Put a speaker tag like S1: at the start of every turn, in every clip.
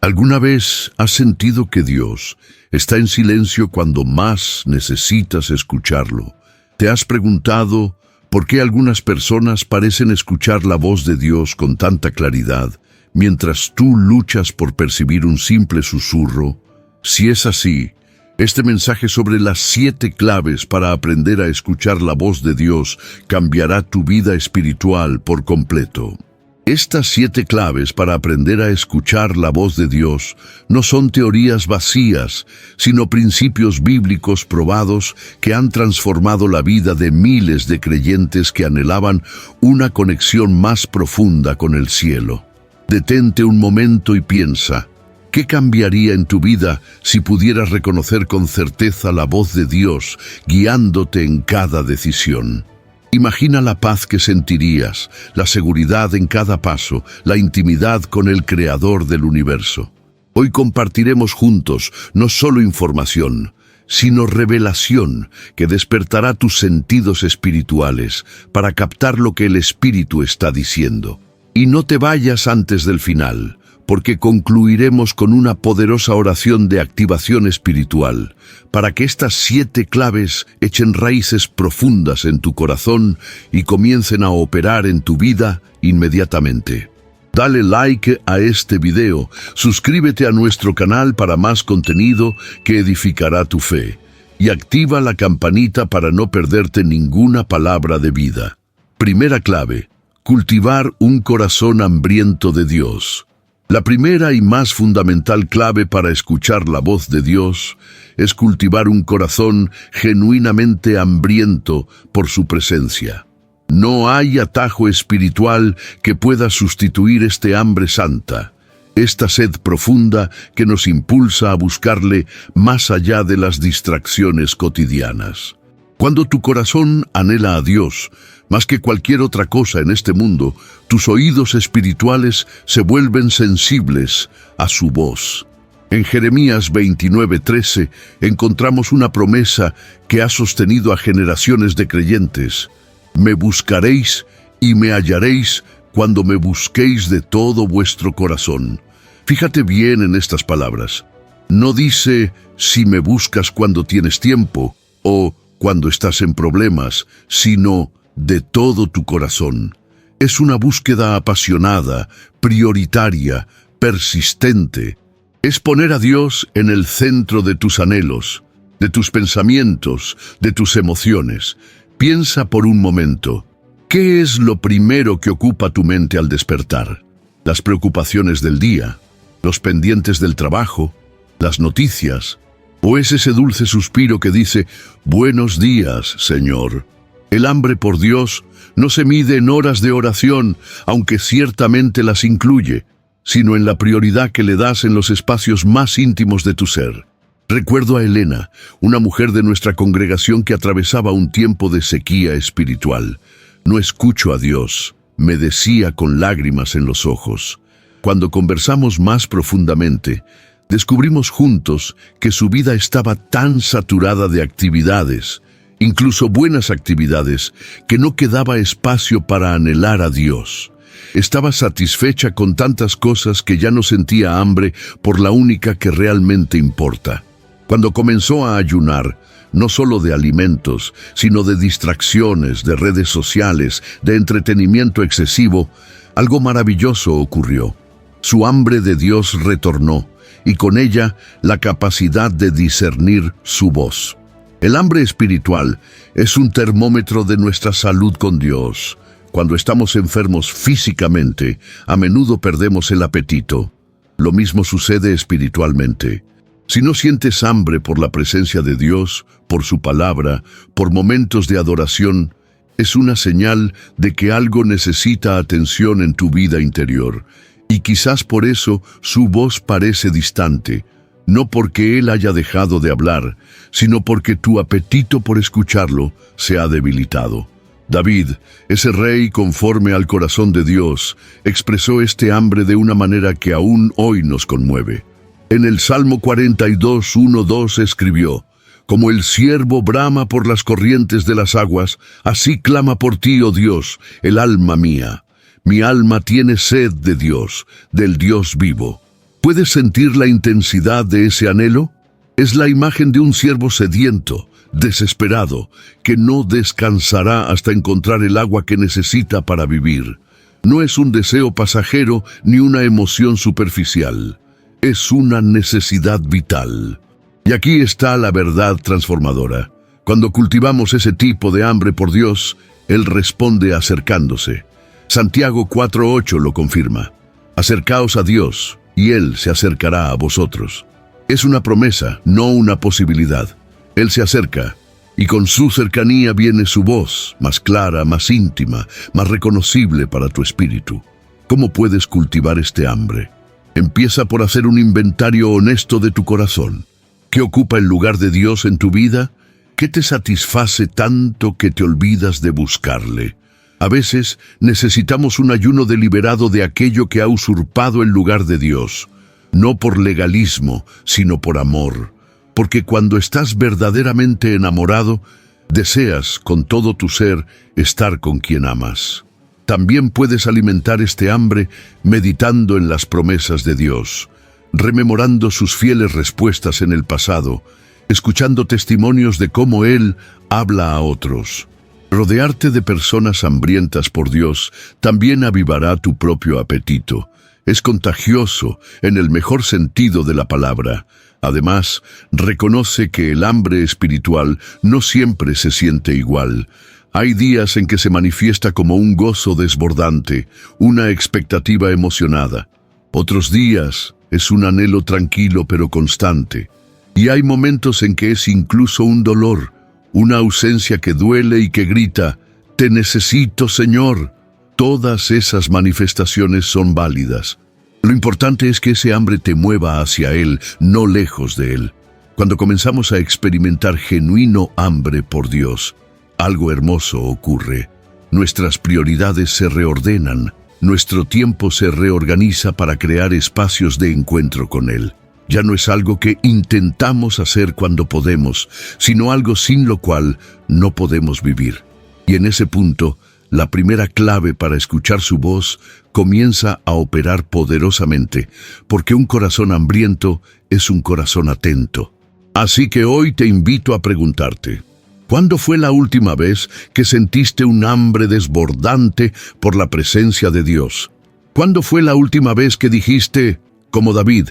S1: ¿Alguna vez has sentido que Dios está en silencio cuando más necesitas escucharlo? ¿Te has preguntado por qué algunas personas parecen escuchar la voz de Dios con tanta claridad, mientras tú luchas por percibir un simple susurro? Si es así, este mensaje sobre las 7 claves para aprender a escuchar la voz de Dios cambiará tu vida espiritual por completo. Estas 7 claves para aprender a escuchar la voz de Dios no son teorías vacías, sino principios bíblicos probados que han transformado la vida de miles de creyentes que anhelaban una conexión más profunda con el cielo. Detente un momento y piensa, ¿qué cambiaría en tu vida si pudieras reconocer con certeza la voz de Dios guiándote en cada decisión? Imagina la paz que sentirías, la seguridad en cada paso, la intimidad con el Creador del universo. Hoy compartiremos juntos no solo información, sino revelación que despertará tus sentidos espirituales para captar lo que el Espíritu está diciendo. Y no te vayas antes del final, porque concluiremos con una poderosa oración de activación espiritual, para que estas 7 claves echen raíces profundas en tu corazón y comiencen a operar en tu vida inmediatamente. Dale like a este video, suscríbete a nuestro canal para más contenido que edificará tu fe, y activa la campanita para no perderte ninguna palabra de vida. Primera clave: cultivar un corazón hambriento de Dios. La primera y más fundamental clave para escuchar la voz de Dios es cultivar un corazón genuinamente hambriento por su presencia. No hay atajo espiritual que pueda sustituir este hambre santa, esta sed profunda que nos impulsa a buscarle más allá de las distracciones cotidianas. Cuando tu corazón anhela a Dios, más que cualquier otra cosa en este mundo, tus oídos espirituales se vuelven sensibles a su voz. En Jeremías 29:13 encontramos una promesa que ha sostenido a generaciones de creyentes. Me buscaréis y me hallaréis cuando me busquéis de todo vuestro corazón. Fíjate bien en estas palabras. No dice si me buscas cuando tienes tiempo o cuando estás en problemas, sino de todo tu corazón. Es una búsqueda apasionada, prioritaria, persistente. Es poner a Dios en el centro de tus anhelos, de tus pensamientos, de tus emociones. Piensa por un momento, ¿qué es lo primero que ocupa tu mente al despertar? Las preocupaciones del día, los pendientes del trabajo, las noticias, ¿o es ese dulce suspiro que dice, buenos días, Señor? El hambre por Dios no se mide en horas de oración, aunque ciertamente las incluye, sino en la prioridad que le das en los espacios más íntimos de tu ser. Recuerdo a Elena, una mujer de nuestra congregación que atravesaba un tiempo de sequía espiritual. No escucho a Dios, me decía con lágrimas en los ojos. Cuando conversamos más profundamente, descubrimos juntos que su vida estaba tan saturada de actividades, incluso buenas actividades, que no quedaba espacio para anhelar a Dios. Estaba satisfecha con tantas cosas que ya no sentía hambre por la única que realmente importa. Cuando comenzó a ayunar, no solo de alimentos, sino de distracciones, de redes sociales, de entretenimiento excesivo, algo maravilloso ocurrió. Su hambre de Dios retornó, y con ella la capacidad de discernir su voz. El hambre espiritual es un termómetro de nuestra salud con Dios. Cuando estamos enfermos físicamente, a menudo perdemos el apetito. Lo mismo sucede espiritualmente. Si no sientes hambre por la presencia de Dios, por su palabra, por momentos de adoración, es una señal de que algo necesita atención en tu vida interior. Y quizás por eso su voz parece distante. No porque Él haya dejado de hablar, sino porque tu apetito por escucharlo se ha debilitado. David, ese rey conforme al corazón de Dios, expresó este hambre de una manera que aún hoy nos conmueve. En el Salmo 42:1-2 escribió, Como el ciervo brama por las corrientes de las aguas, así clama por ti, oh Dios, el alma mía. Mi alma tiene sed de Dios, del Dios vivo. ¿Puedes sentir la intensidad de ese anhelo? Es la imagen de un siervo sediento, desesperado, que no descansará hasta encontrar el agua que necesita para vivir. No es un deseo pasajero ni una emoción superficial. Es una necesidad vital. Y aquí está la verdad transformadora. Cuando cultivamos ese tipo de hambre por Dios, Él responde acercándose. Santiago 4:8 lo confirma. Acercaos a Dios, y Él se acercará a vosotros. Es una promesa, no una posibilidad. Él se acerca, y con su cercanía viene su voz, más clara, más íntima, más reconocible para tu espíritu. ¿Cómo puedes cultivar este hambre? Empieza por hacer un inventario honesto de tu corazón. ¿Qué ocupa el lugar de Dios en tu vida? ¿Qué te satisface tanto que te olvidas de buscarle? A veces necesitamos un ayuno deliberado de aquello que ha usurpado el lugar de Dios, no por legalismo, sino por amor. Porque cuando estás verdaderamente enamorado, deseas con todo tu ser estar con quien amas. También puedes alimentar este hambre meditando en las promesas de Dios, rememorando sus fieles respuestas en el pasado, escuchando testimonios de cómo Él habla a otros. Rodearte de personas hambrientas por Dios también avivará tu propio apetito. Es contagioso en el mejor sentido de la palabra. Además, reconoce que el hambre espiritual no siempre se siente igual. Hay días en que se manifiesta como un gozo desbordante, una expectativa emocionada. Otros días es un anhelo tranquilo pero constante. Y hay momentos en que es incluso un dolor, una ausencia que duele y que grita, «Te necesito, Señor». Todas esas manifestaciones son válidas. Lo importante es que ese hambre te mueva hacia Él, no lejos de Él. Cuando comenzamos a experimentar genuino hambre por Dios, algo hermoso ocurre. Nuestras prioridades se reordenan, nuestro tiempo se reorganiza para crear espacios de encuentro con Él. Ya no es algo que intentamos hacer cuando podemos, sino algo sin lo cual no podemos vivir. Y en ese punto, la primera clave para escuchar su voz comienza a operar poderosamente, porque un corazón hambriento es un corazón atento. Así que hoy te invito a preguntarte, ¿cuándo fue la última vez que sentiste un hambre desbordante por la presencia de Dios? ¿Cuándo fue la última vez que dijiste, como David,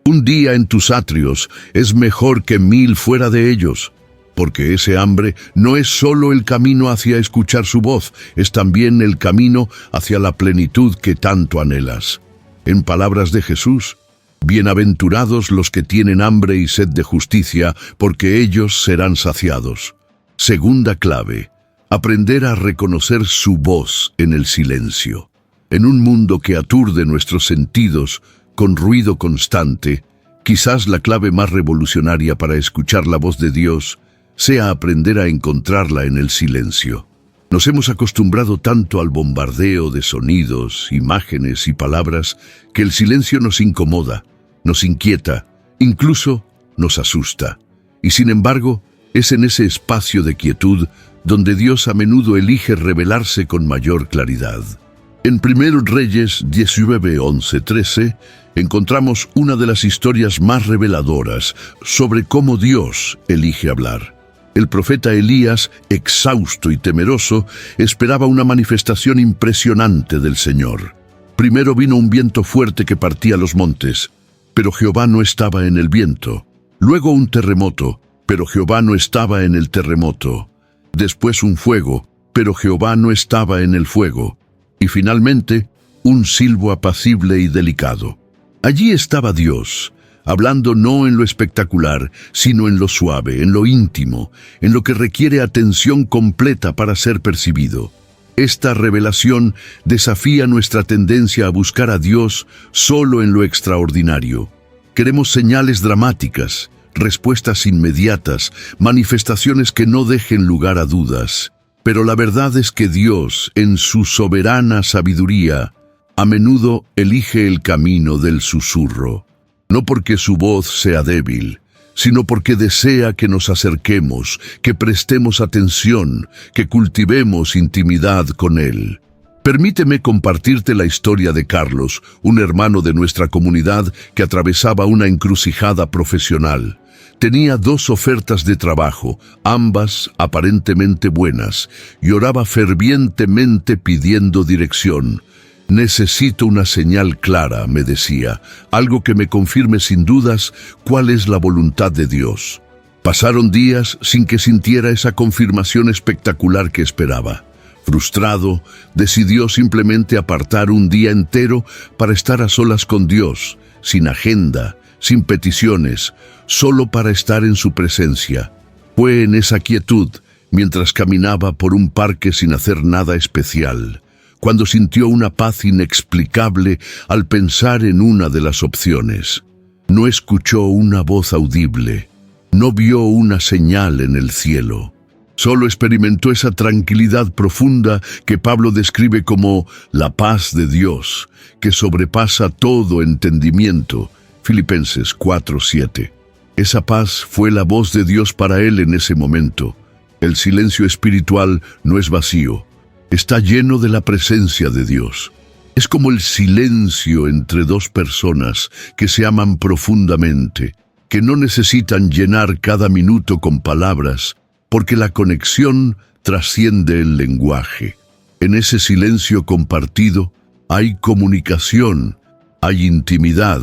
S1: un día en tus atrios es mejor que 1000 fuera de ellos? Porque ese hambre no es solo el camino hacia escuchar su voz, es también el camino hacia la plenitud que tanto anhelas. En palabras de Jesús, bienaventurados los que tienen hambre y sed de justicia, porque ellos serán saciados. Segunda clave, aprender a reconocer su voz en el silencio. En un mundo que aturde nuestros sentidos con ruido constante, quizás la clave más revolucionaria para escuchar la voz de Dios sea aprender a encontrarla en el silencio. Nos hemos acostumbrado tanto al bombardeo de sonidos, imágenes y palabras que el silencio nos incomoda, nos inquieta, incluso nos asusta. Y sin embargo, es en ese espacio de quietud donde Dios a menudo elige revelarse con mayor claridad. En 1 Reyes 19, 11, 13, encontramos una de las historias más reveladoras sobre cómo Dios elige hablar. El profeta Elías, exhausto y temeroso, esperaba una manifestación impresionante del Señor. Primero vino un viento fuerte que partía los montes, pero Jehová no estaba en el viento. Luego un terremoto, pero Jehová no estaba en el terremoto. Después un fuego, pero Jehová no estaba en el fuego. Y finalmente, un silbo apacible y delicado. Allí estaba Dios, hablando no en lo espectacular, sino en lo suave, en lo íntimo, en lo que requiere atención completa para ser percibido. Esta revelación desafía nuestra tendencia a buscar a Dios solo en lo extraordinario. Queremos señales dramáticas, respuestas inmediatas, manifestaciones que no dejen lugar a dudas. Pero la verdad es que Dios, en su soberana sabiduría, a menudo elige el camino del susurro. No porque su voz sea débil, sino porque desea que nos acerquemos, que prestemos atención, que cultivemos intimidad con Él. Permíteme compartirte la historia de Carlos, un hermano de nuestra comunidad que atravesaba una encrucijada profesional. Tenía 2 ofertas de trabajo, ambas aparentemente buenas, y oraba fervientemente pidiendo dirección. «Necesito una señal clara», me decía, «algo que me confirme sin dudas cuál es la voluntad de Dios». Pasaron días sin que sintiera esa confirmación espectacular que esperaba. Frustrado, decidió simplemente apartar un día entero para estar a solas con Dios, sin agenda, sin peticiones, solo para estar en su presencia. Fue en esa quietud, mientras caminaba por un parque sin hacer nada especial, cuando sintió una paz inexplicable al pensar en una de las opciones. No escuchó una voz audible, no vio una señal en el cielo. Solo experimentó esa tranquilidad profunda que Pablo describe como la paz de Dios, que sobrepasa todo entendimiento. Filipenses 4:7. Esa paz fue la voz de Dios para él en ese momento. El silencio espiritual no es vacío, está lleno de la presencia de Dios. Es como el silencio entre 2 personas que se aman profundamente, que no necesitan llenar cada minuto con palabras, porque la conexión trasciende el lenguaje. En ese silencio compartido hay comunicación, hay intimidad,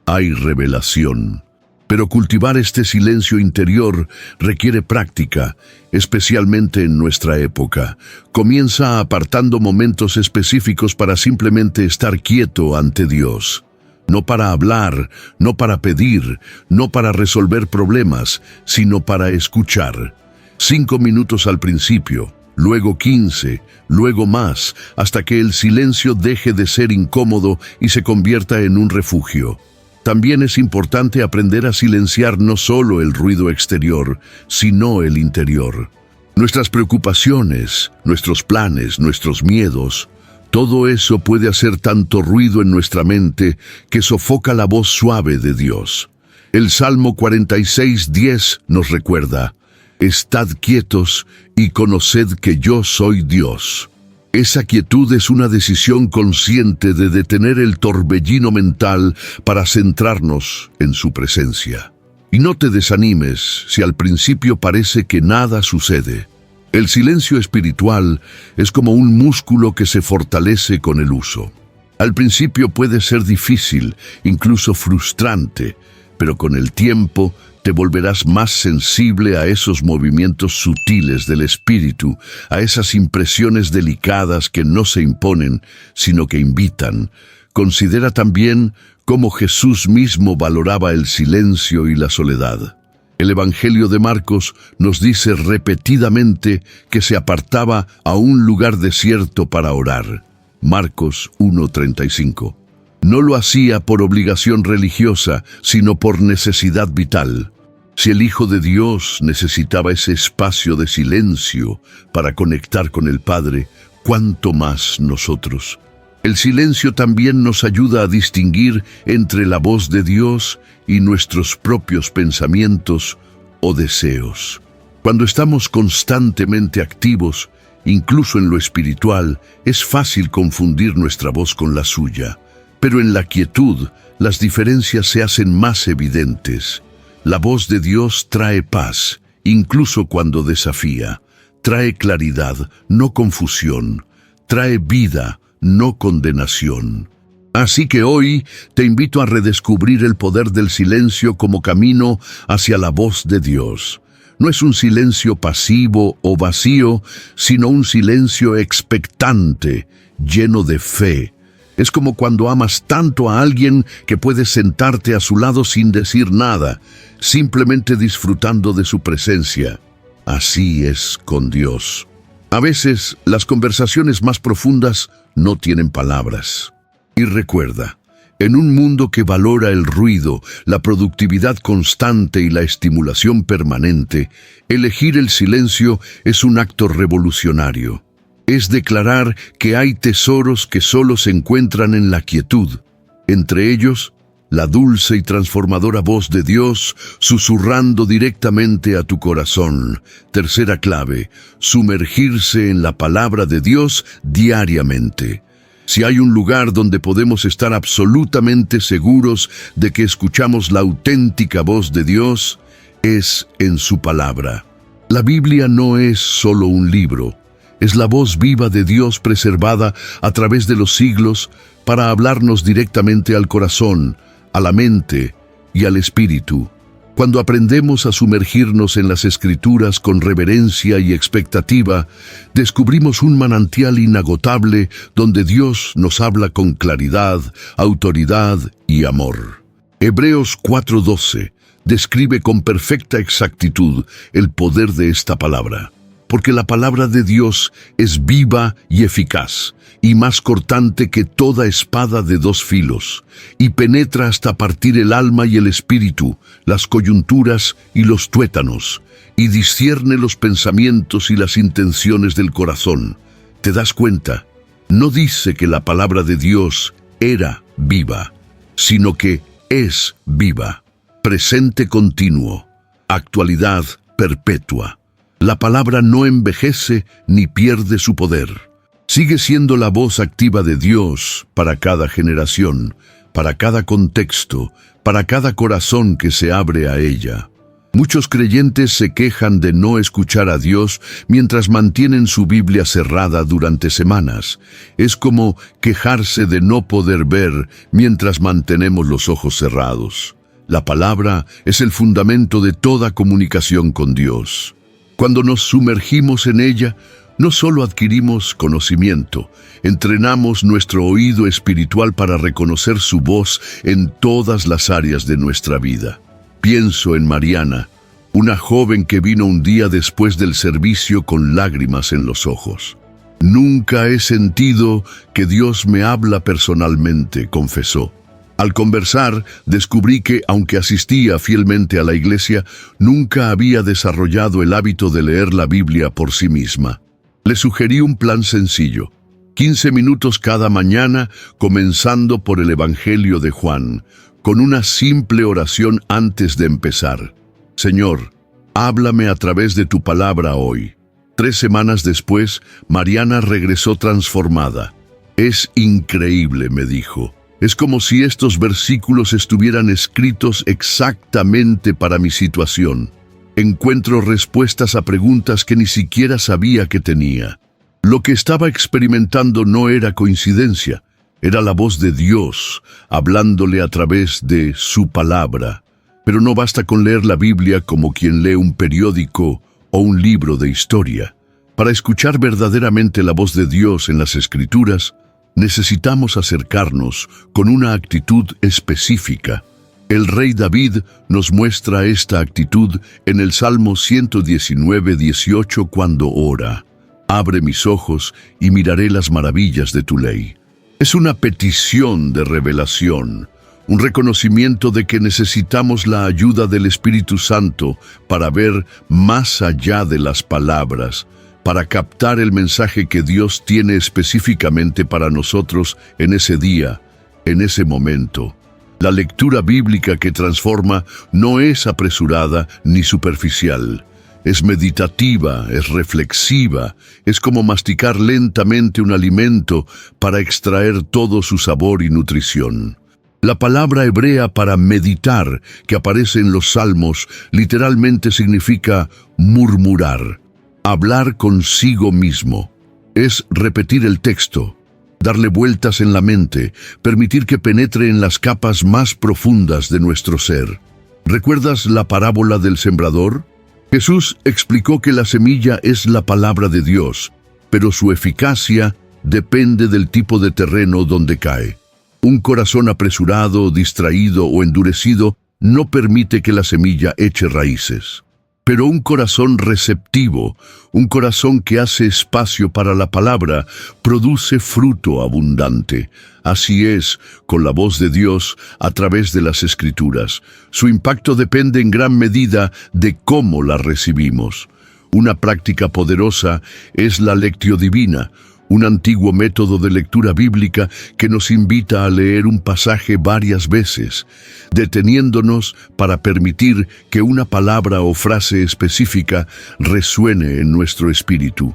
S1: hay revelación. Pero cultivar este silencio interior requiere práctica, especialmente en nuestra época. Comienza apartando momentos específicos para simplemente estar quieto ante Dios. No para hablar, no para pedir, no para resolver problemas, sino para escuchar. 5 minutos al principio, luego 15, luego más, hasta que el silencio deje de ser incómodo y se convierta en un refugio. También es importante aprender a silenciar no solo el ruido exterior, sino el interior. Nuestras preocupaciones, nuestros planes, nuestros miedos, todo eso puede hacer tanto ruido en nuestra mente que sofoca la voz suave de Dios. El Salmo 46:10 nos recuerda: «Estad quietos y conoced que yo soy Dios». Esa quietud es una decisión consciente de detener el torbellino mental para centrarnos en su presencia. Y no te desanimes si al principio parece que nada sucede. El silencio espiritual es como un músculo que se fortalece con el uso. Al principio puede ser difícil, incluso frustrante, pero con el tiempo te volverás más sensible a esos movimientos sutiles del espíritu, a esas impresiones delicadas que no se imponen, sino que invitan. Considera también cómo Jesús mismo valoraba el silencio y la soledad. El Evangelio de Marcos nos dice repetidamente que se apartaba a un lugar desierto para orar. Marcos 1:35. No lo hacía por obligación religiosa, sino por necesidad vital. Si el Hijo de Dios necesitaba ese espacio de silencio para conectar con el Padre, ¿cuánto más nosotros? El silencio también nos ayuda a distinguir entre la voz de Dios y nuestros propios pensamientos o deseos. Cuando estamos constantemente activos, incluso en lo espiritual, es fácil confundir nuestra voz con la suya. Pero en la quietud, las diferencias se hacen más evidentes. La voz de Dios trae paz, incluso cuando desafía. Trae claridad, no confusión. Trae vida, no condenación. Así que hoy te invito a redescubrir el poder del silencio como camino hacia la voz de Dios. No es un silencio pasivo o vacío, sino un silencio expectante, lleno de fe. Es como cuando amas tanto a alguien que puedes sentarte a su lado sin decir nada, simplemente disfrutando de su presencia. Así es con Dios. A veces, las conversaciones más profundas no tienen palabras. Y recuerda, en un mundo que valora el ruido, la productividad constante y la estimulación permanente, elegir el silencio es un acto revolucionario. Es declarar que hay tesoros que solo se encuentran en la quietud, entre ellos la dulce y transformadora voz de Dios susurrando directamente a tu corazón. Tercera clave, sumergirse en la palabra de Dios diariamente. Si hay un lugar donde podemos estar absolutamente seguros de que escuchamos la auténtica voz de Dios, es en su palabra. La Biblia no es solo un libro, es la voz viva de Dios preservada a través de los siglos para hablarnos directamente al corazón, a la mente y al espíritu. Cuando aprendemos a sumergirnos en las Escrituras con reverencia y expectativa, descubrimos un manantial inagotable donde Dios nos habla con claridad, autoridad y amor. Hebreos 4:12 describe con perfecta exactitud el poder de esta palabra, porque la palabra de Dios es viva y eficaz, y más cortante que toda espada de dos filos, y penetra hasta partir el alma y el espíritu, las coyunturas y los tuétanos, y discierne los pensamientos y las intenciones del corazón. ¿Te das cuenta? No dice que la palabra de Dios era viva, sino que es viva, presente continuo, actualidad perpetua. La palabra no envejece ni pierde su poder. Sigue siendo la voz activa de Dios para cada generación, para cada contexto, para cada corazón que se abre a ella. Muchos creyentes se quejan de no escuchar a Dios mientras mantienen su Biblia cerrada durante semanas. Es como quejarse de no poder ver mientras mantenemos los ojos cerrados. La palabra es el fundamento de toda comunicación con Dios. Cuando nos sumergimos en ella, no solo adquirimos conocimiento, entrenamos nuestro oído espiritual para reconocer su voz en todas las áreas de nuestra vida. Pienso en Mariana, una joven que vino un día después del servicio con lágrimas en los ojos. Nunca he sentido que Dios me habla personalmente, confesó. Al conversar, descubrí que, aunque asistía fielmente a la iglesia, nunca había desarrollado el hábito de leer la Biblia por sí misma. Le sugerí un plan sencillo: 15 minutos cada mañana, comenzando por el Evangelio de Juan, con una simple oración antes de empezar. Señor, háblame a través de tu palabra hoy. 3 semanas después, Mariana regresó transformada. Es increíble, me dijo. Es como si estos versículos estuvieran escritos exactamente para mi situación. Encuentro respuestas a preguntas que ni siquiera sabía que tenía. Lo que estaba experimentando no era coincidencia, era la voz de Dios, hablándole a través de su palabra. Pero no basta con leer la Biblia como quien lee un periódico o un libro de historia. Para escuchar verdaderamente la voz de Dios en las Escrituras, necesitamos acercarnos con una actitud específica. El rey David nos muestra esta actitud en el Salmo 119:18 cuando ora: Abre mis ojos y miraré las maravillas de tu ley. Es una petición de revelación, un reconocimiento de que necesitamos la ayuda del Espíritu Santo para ver más allá de las palabras, para captar el mensaje que Dios tiene específicamente para nosotros en ese día, en ese momento. La lectura bíblica que transforma no es apresurada ni superficial. Es meditativa, es reflexiva, es como masticar lentamente un alimento para extraer todo su sabor y nutrición. La palabra hebrea para meditar, que aparece en los Salmos, literalmente significa murmurar. Hablar consigo mismo. Es repetir el texto, darle vueltas en la mente, permitir que penetre en las capas más profundas de nuestro ser. ¿Recuerdas la parábola del sembrador? Jesús explicó que la semilla es la palabra de Dios, pero su eficacia depende del tipo de terreno donde cae. Un corazón apresurado, distraído o endurecido no permite que la semilla eche raíces. Pero un corazón receptivo, un corazón que hace espacio para la palabra, produce fruto abundante. Así es con la voz de Dios a través de las Escrituras. Su impacto depende en gran medida de cómo la recibimos. Una práctica poderosa es la lectio divina, un antiguo método de lectura bíblica que nos invita a leer un pasaje varias veces, deteniéndonos para permitir que una palabra o frase específica resuene en nuestro espíritu.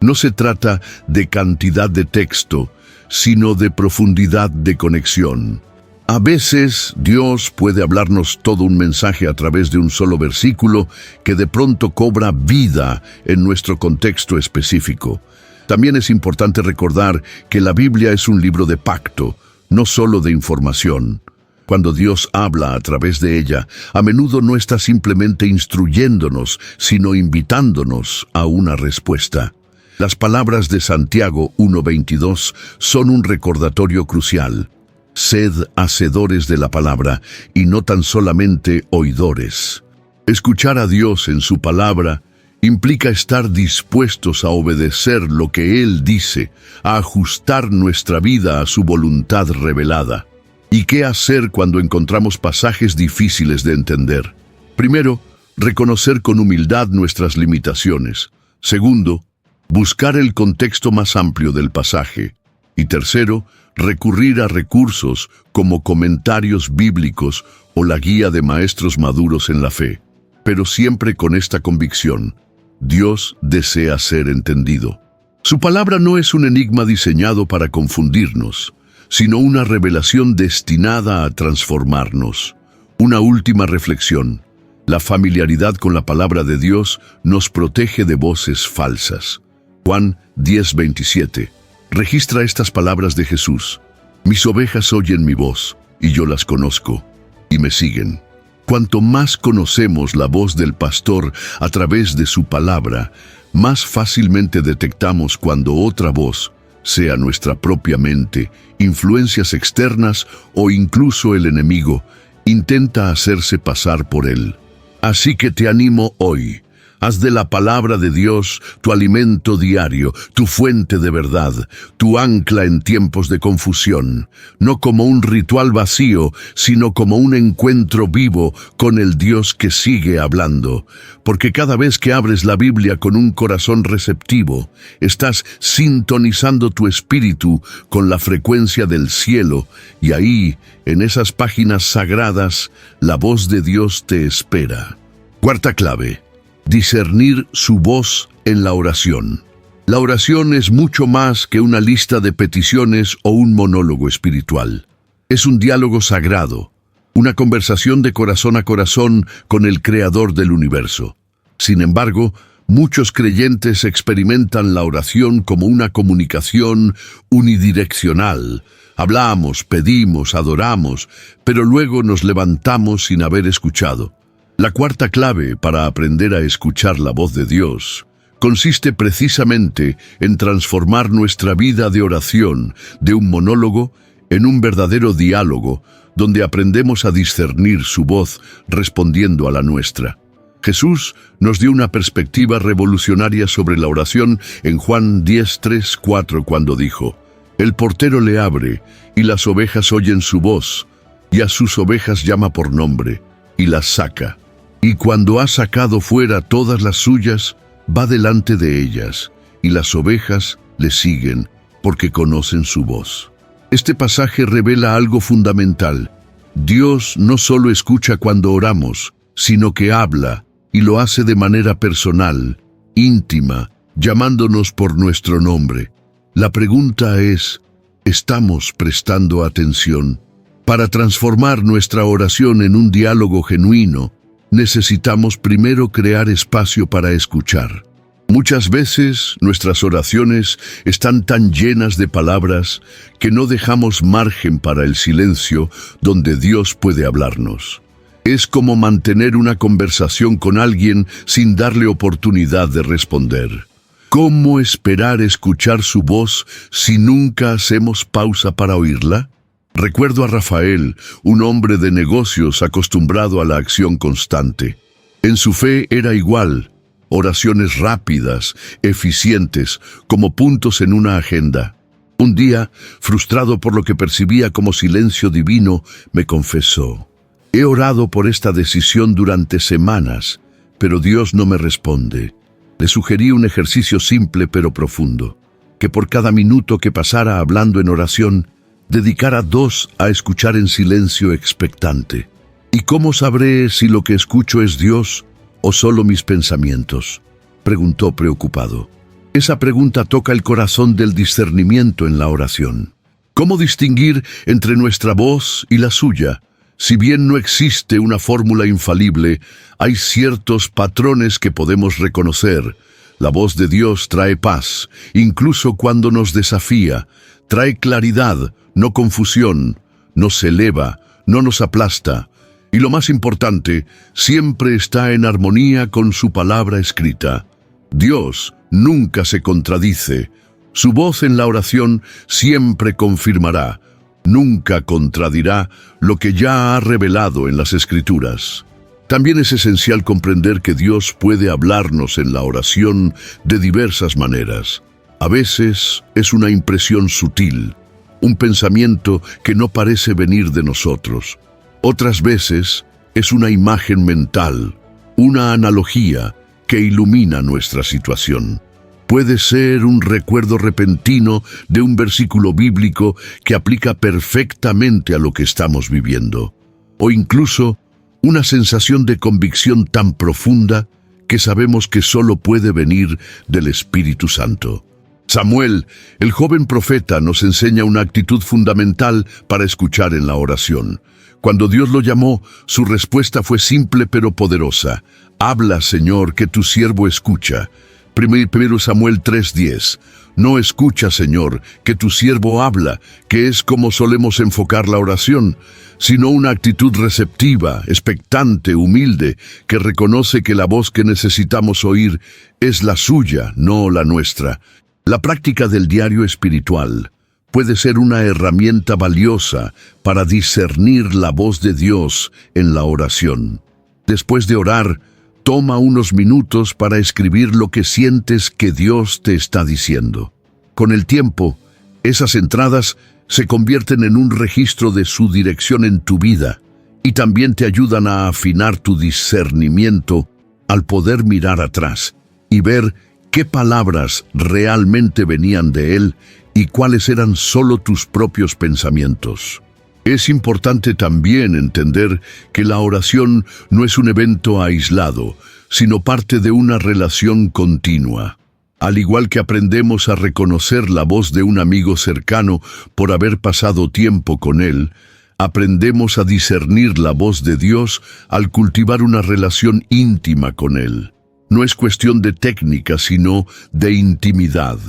S1: No se trata de cantidad de texto, sino de profundidad de conexión. A veces Dios puede hablarnos todo un mensaje a través de un solo versículo que de pronto cobra vida en nuestro contexto específico. También es importante recordar que la Biblia es un libro de pacto, no solo de información. Cuando Dios habla a través de ella, a menudo no está simplemente instruyéndonos, sino invitándonos a una respuesta. Las palabras de Santiago 1:22 son un recordatorio crucial. Sed hacedores de la palabra y no tan solamente oidores. Escuchar a Dios en su palabra implica estar dispuestos a obedecer lo que Él dice, a ajustar nuestra vida a su voluntad revelada. ¿Y qué hacer cuando encontramos pasajes difíciles de entender? Primero, reconocer con humildad nuestras limitaciones. Segundo, buscar el contexto más amplio del pasaje. Y tercero, recurrir a recursos como comentarios bíblicos o la guía de maestros maduros en la fe. Pero siempre con esta convicción: Dios desea ser entendido. Su palabra no es un enigma diseñado para confundirnos, sino una revelación destinada a transformarnos. Una última reflexión: la familiaridad con la palabra de Dios nos protege de voces falsas. Juan 10:27 registra estas palabras de Jesús: Mis ovejas oyen mi voz, y yo las conozco, y me siguen. Cuanto más conocemos la voz del pastor a través de su palabra, más fácilmente detectamos cuando otra voz, sea nuestra propia mente, influencias externas o incluso el enemigo, intenta hacerse pasar por él. Así que te animo hoy. Haz de la palabra de Dios tu alimento diario, tu fuente de verdad, tu ancla en tiempos de confusión, no como un ritual vacío, sino como un encuentro vivo con el Dios que sigue hablando. Porque cada vez que abres la Biblia con un corazón receptivo, estás sintonizando tu espíritu con la frecuencia del cielo, y ahí, en esas páginas sagradas, la voz de Dios te espera. Cuarta clave: discernir su voz en la oración. La oración es mucho más que una lista de peticiones o un monólogo espiritual. Es un diálogo sagrado, una conversación de corazón a corazón con el Creador del universo. Sin embargo, muchos creyentes experimentan la oración como una comunicación unidireccional. Hablamos, pedimos, adoramos, pero luego nos levantamos sin haber escuchado. La cuarta clave para aprender a escuchar la voz de Dios consiste precisamente en transformar nuestra vida de oración de un monólogo en un verdadero diálogo donde aprendemos a discernir su voz respondiendo a la nuestra. Jesús nos dio una perspectiva revolucionaria sobre la oración en Juan 10:3-4 cuando dijo: El portero le abre y las ovejas oyen su voz, y a sus ovejas llama por nombre y las saca. Y cuando ha sacado fuera todas las suyas, va delante de ellas, y las ovejas le siguen, porque conocen su voz. Este pasaje revela algo fundamental. Dios no solo escucha cuando oramos, sino que habla, y lo hace de manera personal, íntima, llamándonos por nuestro nombre. La pregunta es: ¿estamos prestando atención? Para transformar nuestra oración en un diálogo genuino, necesitamos primero crear espacio para escuchar. Muchas veces nuestras oraciones están tan llenas de palabras que no dejamos margen para el silencio donde Dios puede hablarnos. Es como mantener una conversación con alguien sin darle oportunidad de responder. ¿Cómo esperar escuchar su voz si nunca hacemos pausa para oírla? Recuerdo a Rafael, un hombre de negocios acostumbrado a la acción constante. En su fe era igual: oraciones rápidas, eficientes, como puntos en una agenda. Un día, frustrado por lo que percibía como silencio divino, me confesó: He orado por esta decisión durante semanas, pero Dios no me responde. Le sugerí un ejercicio simple pero profundo. que por cada minuto que pasara hablando en oración, dedicara 2 a escuchar en silencio expectante. ¿Y cómo sabré si lo que escucho es Dios o solo mis pensamientos?, preguntó preocupado. Esa pregunta toca el corazón del discernimiento en la oración. ¿Cómo distinguir entre nuestra voz y la suya? Si bien no existe una fórmula infalible, hay ciertos patrones que podemos reconocer. La voz de Dios trae paz, incluso cuando nos desafía. Trae claridad, no confusión. Nos eleva, no nos aplasta. Y lo más importante, siempre está en armonía con su palabra escrita. Dios nunca se contradice. Su voz en la oración siempre confirmará, nunca contradirá lo que ya ha revelado en las Escrituras. También es esencial comprender que Dios puede hablarnos en la oración de diversas maneras. A veces es una impresión sutil, un pensamiento que no parece venir de nosotros. Otras veces es una imagen mental, una analogía que ilumina nuestra situación. Puede ser un recuerdo repentino de un versículo bíblico que aplica perfectamente a lo que estamos viviendo, o incluso una sensación de convicción tan profunda que sabemos que solo puede venir del Espíritu Santo. Samuel, el joven profeta, nos enseña una actitud fundamental para escuchar en la oración. Cuando Dios lo llamó, su respuesta fue simple pero poderosa. «Habla, Señor, que tu siervo escucha». 1 Samuel 3:10. «No escucha, Señor, que tu siervo habla», que es como solemos enfocar la oración, sino una actitud receptiva, expectante, humilde, que reconoce que la voz que necesitamos oír es la suya, no la nuestra. La práctica del diario espiritual puede ser una herramienta valiosa para discernir la voz de Dios en la oración. Después de orar, toma unos minutos para escribir lo que sientes que Dios te está diciendo. Con el tiempo, esas entradas se convierten en un registro de su dirección en tu vida y también te ayudan a afinar tu discernimiento al poder mirar atrás y ver qué palabras realmente venían de Él y cuáles eran solo tus propios pensamientos. Es importante también entender que la oración no es un evento aislado, sino parte de una relación continua. Al igual que aprendemos a reconocer la voz de un amigo cercano por haber pasado tiempo con él, aprendemos a discernir la voz de Dios al cultivar una relación íntima con Él. No es cuestión de técnica, sino de intimidad.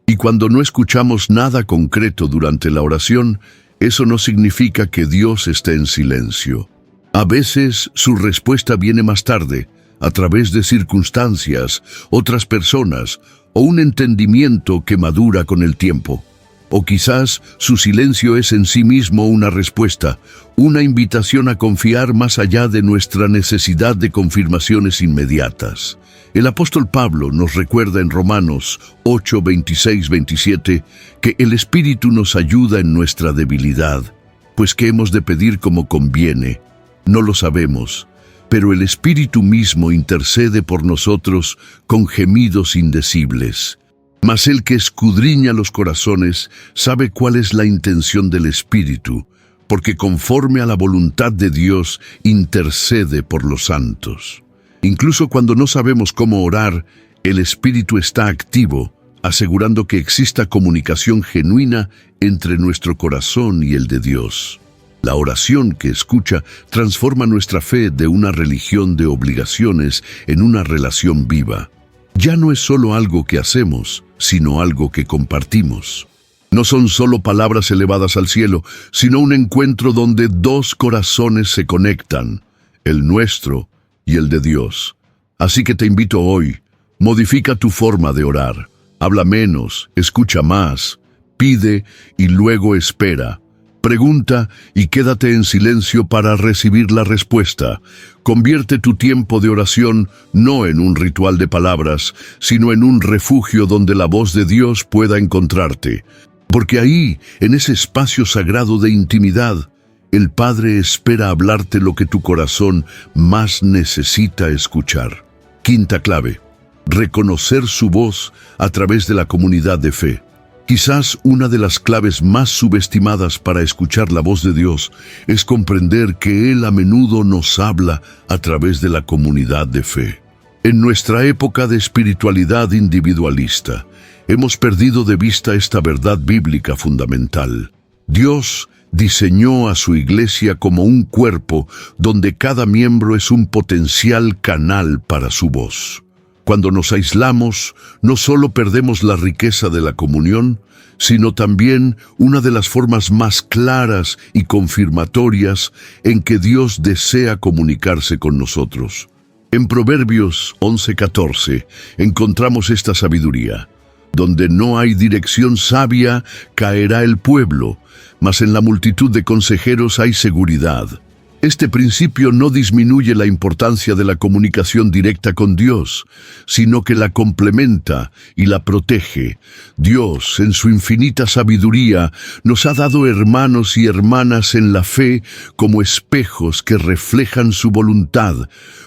S1: Y cuando no escuchamos nada concreto durante la oración, eso no significa que Dios esté en silencio. A veces su respuesta viene más tarde, a través de circunstancias, otras personas o un entendimiento que madura con el tiempo. O quizás su silencio es en sí mismo una respuesta, una invitación a confiar más allá de nuestra necesidad de confirmaciones inmediatas. El apóstol Pablo nos recuerda en Romanos 8, 26, 27 que el Espíritu nos ayuda en nuestra debilidad, pues que hemos de pedir como conviene. No lo sabemos, pero el Espíritu mismo intercede por nosotros con gemidos indecibles. Mas el que escudriña los corazones sabe cuál es la intención del Espíritu, porque conforme a la voluntad de Dios intercede por los santos. Incluso cuando no sabemos cómo orar, el Espíritu está activo, asegurando que exista comunicación genuina entre nuestro corazón y el de Dios. La oración que escucha transforma nuestra fe de una religión de obligaciones en una relación viva. Ya no es solo algo que hacemos, sino algo que compartimos. No son solo palabras elevadas al cielo, sino un encuentro donde dos corazones se conectan, el nuestro y el de Dios. Así que te invito hoy, modifica tu forma de orar. Habla menos, escucha más, pide y luego espera. Pregunta y quédate en silencio para recibir la respuesta. Convierte tu tiempo de oración no en un ritual de palabras, sino en un refugio donde la voz de Dios pueda encontrarte. Porque ahí, en ese espacio sagrado de intimidad, el Padre espera hablarte lo que tu corazón más necesita escuchar. Quinta clave: reconocer su voz a través de la comunidad de fe. Quizás una de las claves más subestimadas para escuchar la voz de Dios es comprender que Él a menudo nos habla a través de la comunidad de fe. En nuestra época de espiritualidad individualista, hemos perdido de vista esta verdad bíblica fundamental. Dios diseñó a su iglesia como un cuerpo donde cada miembro es un potencial canal para su voz. Cuando nos aislamos, no solo perdemos la riqueza de la comunión, sino también una de las formas más claras y confirmatorias en que Dios desea comunicarse con nosotros. En Proverbios 11:14 encontramos esta sabiduría: donde no hay dirección sabia, caerá el pueblo, mas en la multitud de consejeros hay seguridad. Este principio no disminuye la importancia de la comunicación directa con Dios, sino que la complementa y la protege. Dios, en su infinita sabiduría, nos ha dado hermanos y hermanas en la fe como espejos que reflejan su voluntad,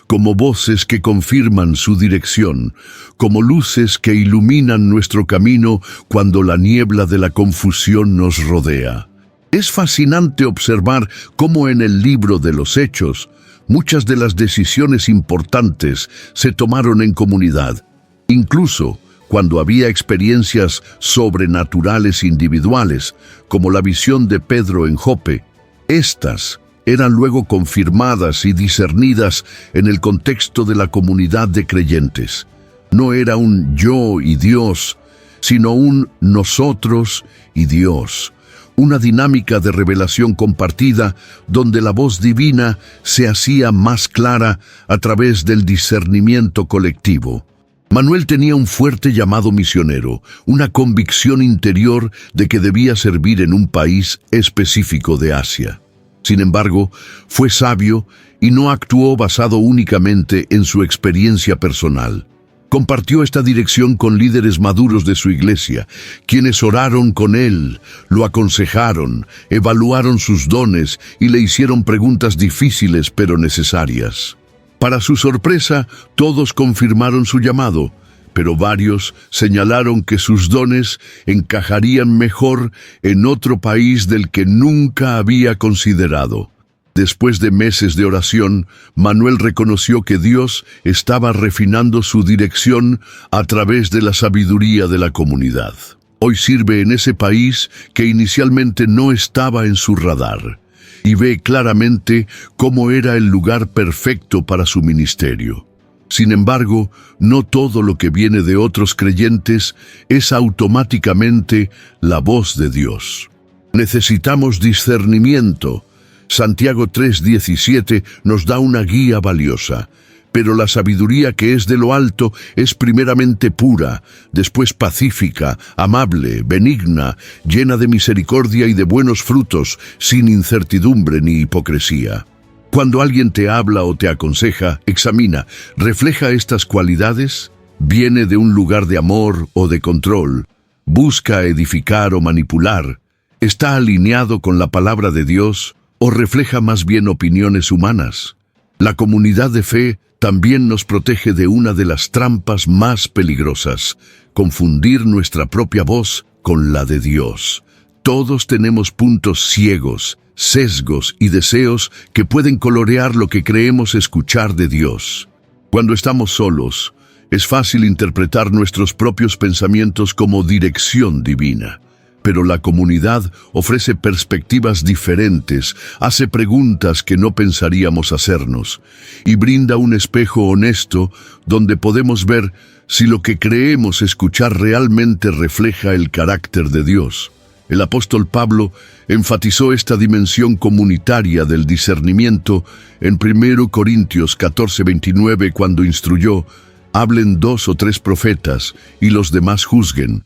S1: como voces que confirman su dirección, como luces que iluminan nuestro camino cuando la niebla de la confusión nos rodea. Es fascinante observar cómo en el libro de los Hechos, muchas de las decisiones importantes se tomaron en comunidad. Incluso cuando había experiencias sobrenaturales individuales, como la visión de Pedro en Jope, estas eran luego confirmadas y discernidas en el contexto de la comunidad de creyentes. No era un yo y Dios, sino un nosotros y Dios. Una dinámica de revelación compartida donde la voz divina se hacía más clara a través del discernimiento colectivo. Manuel tenía un fuerte llamado misionero, una convicción interior de que debía servir en un país específico de Asia. Sin embargo, fue sabio y no actuó basado únicamente en su experiencia personal. Compartió esta dirección con líderes maduros de su iglesia, quienes oraron con él, lo aconsejaron, evaluaron sus dones y le hicieron preguntas difíciles pero necesarias. Para su sorpresa, todos confirmaron su llamado, pero varios señalaron que sus dones encajarían mejor en otro país del que nunca había considerado. Después de meses de oración, Manuel reconoció que Dios estaba refinando su dirección a través de la sabiduría de la comunidad. Hoy sirve en ese país que inicialmente no estaba en su radar, y ve claramente cómo era el lugar perfecto para su ministerio. Sin embargo, no todo lo que viene de otros creyentes es automáticamente la voz de Dios. Necesitamos discernimiento. Santiago 3:17 nos da una guía valiosa, pero la sabiduría que es de lo alto es primeramente pura, después pacífica, amable, benigna, llena de misericordia y de buenos frutos, sin incertidumbre ni hipocresía. Cuando alguien te habla o te aconseja, examina, ¿refleja estas cualidades? ¿Viene de un lugar de amor o de control? ¿Busca edificar o manipular? ¿Está alineado con la palabra de Dios? ¿O refleja más bien opiniones humanas? La comunidad de fe también nos protege de una de las trampas más peligrosas: confundir nuestra propia voz con la de Dios. Todos tenemos puntos ciegos, sesgos y deseos que pueden colorear lo que creemos escuchar de Dios. Cuando estamos solos, es fácil interpretar nuestros propios pensamientos como dirección divina. Pero la comunidad ofrece perspectivas diferentes, hace preguntas que no pensaríamos hacernos, y brinda un espejo honesto donde podemos ver si lo que creemos escuchar realmente refleja el carácter de Dios. El apóstol Pablo enfatizó esta dimensión comunitaria del discernimiento en 1 Corintios 14:29 cuando instruyó: hablen 2 o 3 profetas y los demás juzguen.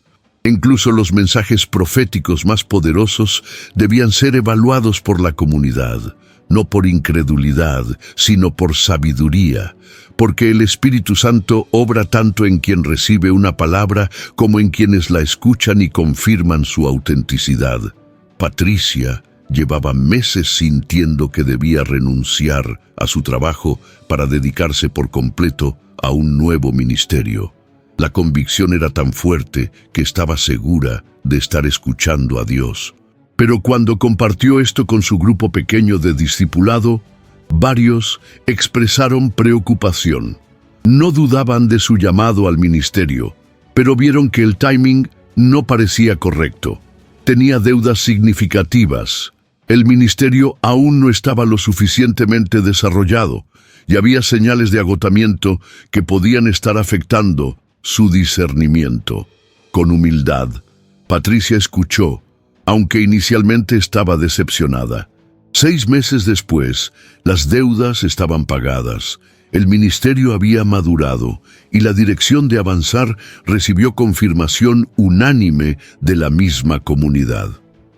S1: Incluso los mensajes proféticos más poderosos debían ser evaluados por la comunidad, no por incredulidad, sino por sabiduría, porque el Espíritu Santo obra tanto en quien recibe una palabra como en quienes la escuchan y confirman su autenticidad. Patricia llevaba meses sintiendo que debía renunciar a su trabajo para dedicarse por completo a un nuevo ministerio. La convicción era tan fuerte que estaba segura de estar escuchando a Dios. Pero cuando compartió esto con su grupo pequeño de discipulado, varios expresaron preocupación. No dudaban de su llamado al ministerio, pero vieron que el timing no parecía correcto. Tenía deudas significativas. El ministerio aún no estaba lo suficientemente desarrollado y había señales de agotamiento que podían estar afectando su discernimiento. Con humildad, Patricia escuchó, aunque inicialmente estaba decepcionada. 6 meses después, las deudas estaban pagadas, el ministerio había madurado y la dirección de avanzar recibió confirmación unánime de la misma comunidad.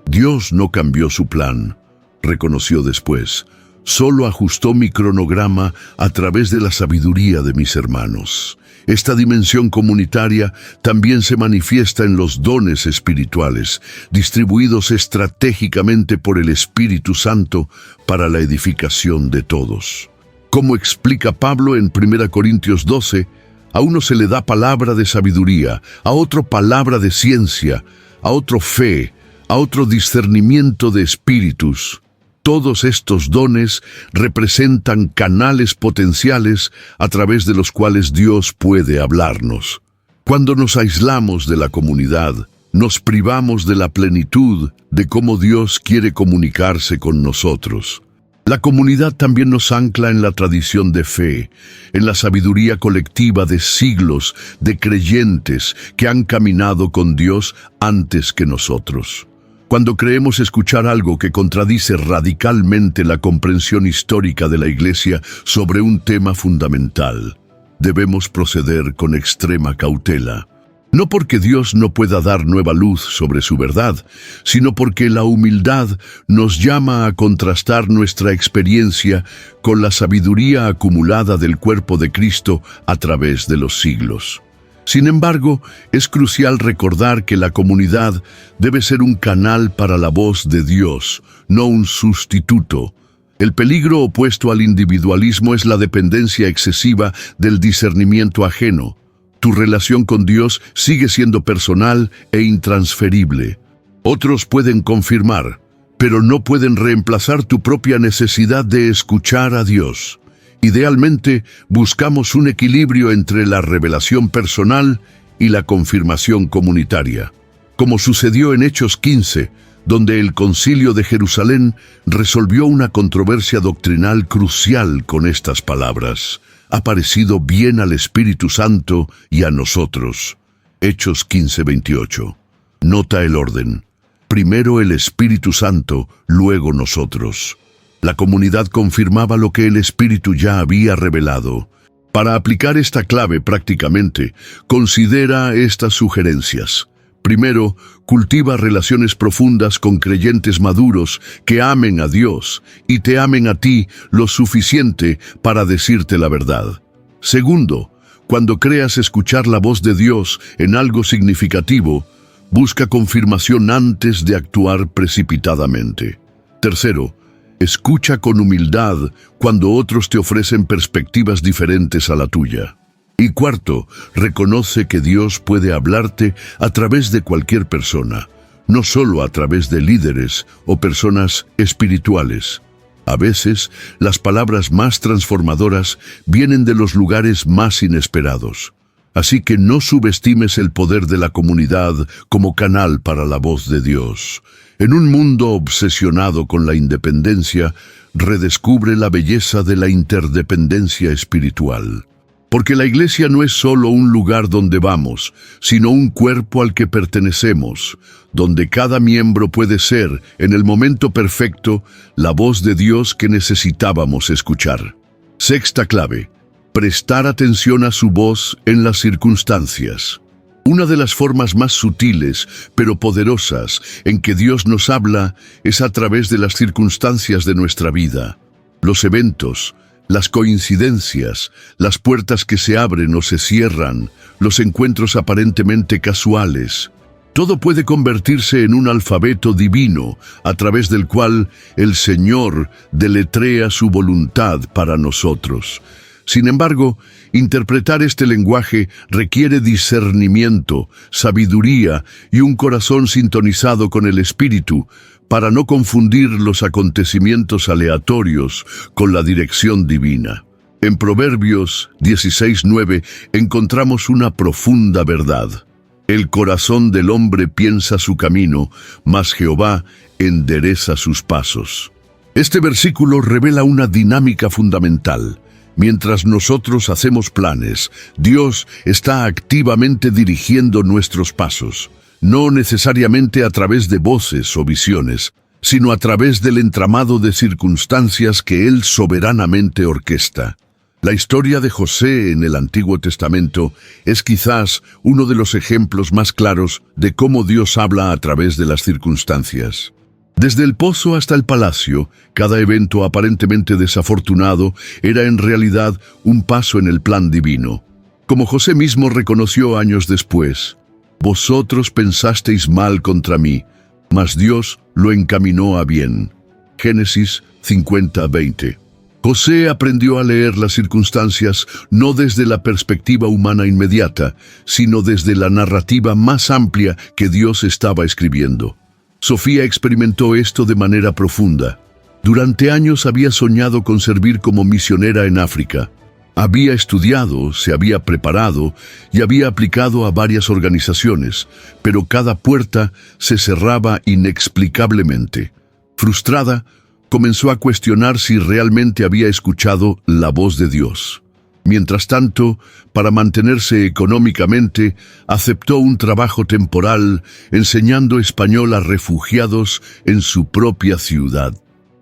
S1: Dios no cambió su plan, reconoció después. Solo ajustó mi cronograma a través de la sabiduría de mis hermanos. Esta dimensión comunitaria también se manifiesta en los dones espirituales, distribuidos estratégicamente por el Espíritu Santo para la edificación de todos. Como explica Pablo en 1 Corintios 12, a uno se le da palabra de sabiduría, a otro palabra de ciencia, a otro fe, a otro discernimiento de espíritus. Todos estos dones representan canales potenciales a través de los cuales Dios puede hablarnos. Cuando nos aislamos de la comunidad, nos privamos de la plenitud de cómo Dios quiere comunicarse con nosotros. La comunidad también nos ancla en la tradición de fe, en la sabiduría colectiva de siglos de creyentes que han caminado con Dios antes que nosotros. Cuando creemos escuchar algo que contradice radicalmente la comprensión histórica de la Iglesia sobre un tema fundamental, debemos proceder con extrema cautela. No porque Dios no pueda dar nueva luz sobre su verdad, sino porque la humildad nos llama a contrastar nuestra experiencia con la sabiduría acumulada del cuerpo de Cristo a través de los siglos. Sin embargo, es crucial recordar que la comunidad debe ser un canal para la voz de Dios, no un sustituto. El peligro opuesto al individualismo es la dependencia excesiva del discernimiento ajeno. Tu relación con Dios sigue siendo personal e intransferible. Otros pueden confirmar, pero no pueden reemplazar tu propia necesidad de escuchar a Dios. Idealmente, buscamos un equilibrio entre la revelación personal y la confirmación comunitaria. Como sucedió en Hechos 15, donde el Concilio de Jerusalén resolvió una controversia doctrinal crucial con estas palabras: ha parecido bien al Espíritu Santo y a nosotros. Hechos 15:28. Nota el orden. Primero el Espíritu Santo, luego nosotros. La comunidad confirmaba lo que el Espíritu ya había revelado. Para aplicar esta clave prácticamente, considera estas sugerencias. Primero, cultiva relaciones profundas con creyentes maduros que amen a Dios y te amen a ti lo suficiente para decirte la verdad. Segundo, cuando creas escuchar la voz de Dios en algo significativo, busca confirmación antes de actuar precipitadamente. Tercero, escucha con humildad cuando otros te ofrecen perspectivas diferentes a la tuya. Y cuarto, reconoce que Dios puede hablarte a través de cualquier persona, no solo a través de líderes o personas espirituales. A veces, las palabras más transformadoras vienen de los lugares más inesperados. Así que no subestimes el poder de la comunidad como canal para la voz de Dios. En un mundo obsesionado con la independencia, redescubre la belleza de la interdependencia espiritual. Porque la iglesia no es solo un lugar donde vamos, sino un cuerpo al que pertenecemos, donde cada miembro puede ser, en el momento perfecto, la voz de Dios que necesitábamos escuchar. Sexta clave: prestar atención a su voz en las circunstancias. Una de las formas más sutiles, pero poderosas, en que Dios nos habla es a través de las circunstancias de nuestra vida. Los eventos, las coincidencias, las puertas que se abren o se cierran, los encuentros aparentemente casuales. Todo puede convertirse en un alfabeto divino a través del cual el Señor deletrea su voluntad para nosotros. Sin embargo, interpretar este lenguaje requiere discernimiento, sabiduría y un corazón sintonizado con el Espíritu para no confundir los acontecimientos aleatorios con la dirección divina. En Proverbios 16:9 encontramos una profunda verdad. El corazón del hombre piensa su camino, mas Jehová endereza sus pasos. Este versículo revela una dinámica fundamental. Mientras nosotros hacemos planes, Dios está activamente dirigiendo nuestros pasos, no necesariamente a través de voces o visiones, sino a través del entramado de circunstancias que Él soberanamente orquesta. La historia de José en el Antiguo Testamento es quizás uno de los ejemplos más claros de cómo Dios habla a través de las circunstancias. Desde el pozo hasta el palacio, cada evento aparentemente desafortunado era en realidad un paso en el plan divino. Como José mismo reconoció años después, «Vosotros pensasteis mal contra mí, mas Dios lo encaminó a bien». Génesis 50:20. José aprendió a leer las circunstancias no desde la perspectiva humana inmediata, sino desde la narrativa más amplia que Dios estaba escribiendo. Sofía experimentó esto de manera profunda. Durante años había soñado con servir como misionera en África. Había estudiado, se había preparado y había aplicado a varias organizaciones, pero cada puerta se cerraba inexplicablemente. Frustrada, comenzó a cuestionar si realmente había escuchado la voz de Dios. Mientras tanto, para mantenerse económicamente, aceptó un trabajo temporal enseñando español a refugiados en su propia ciudad.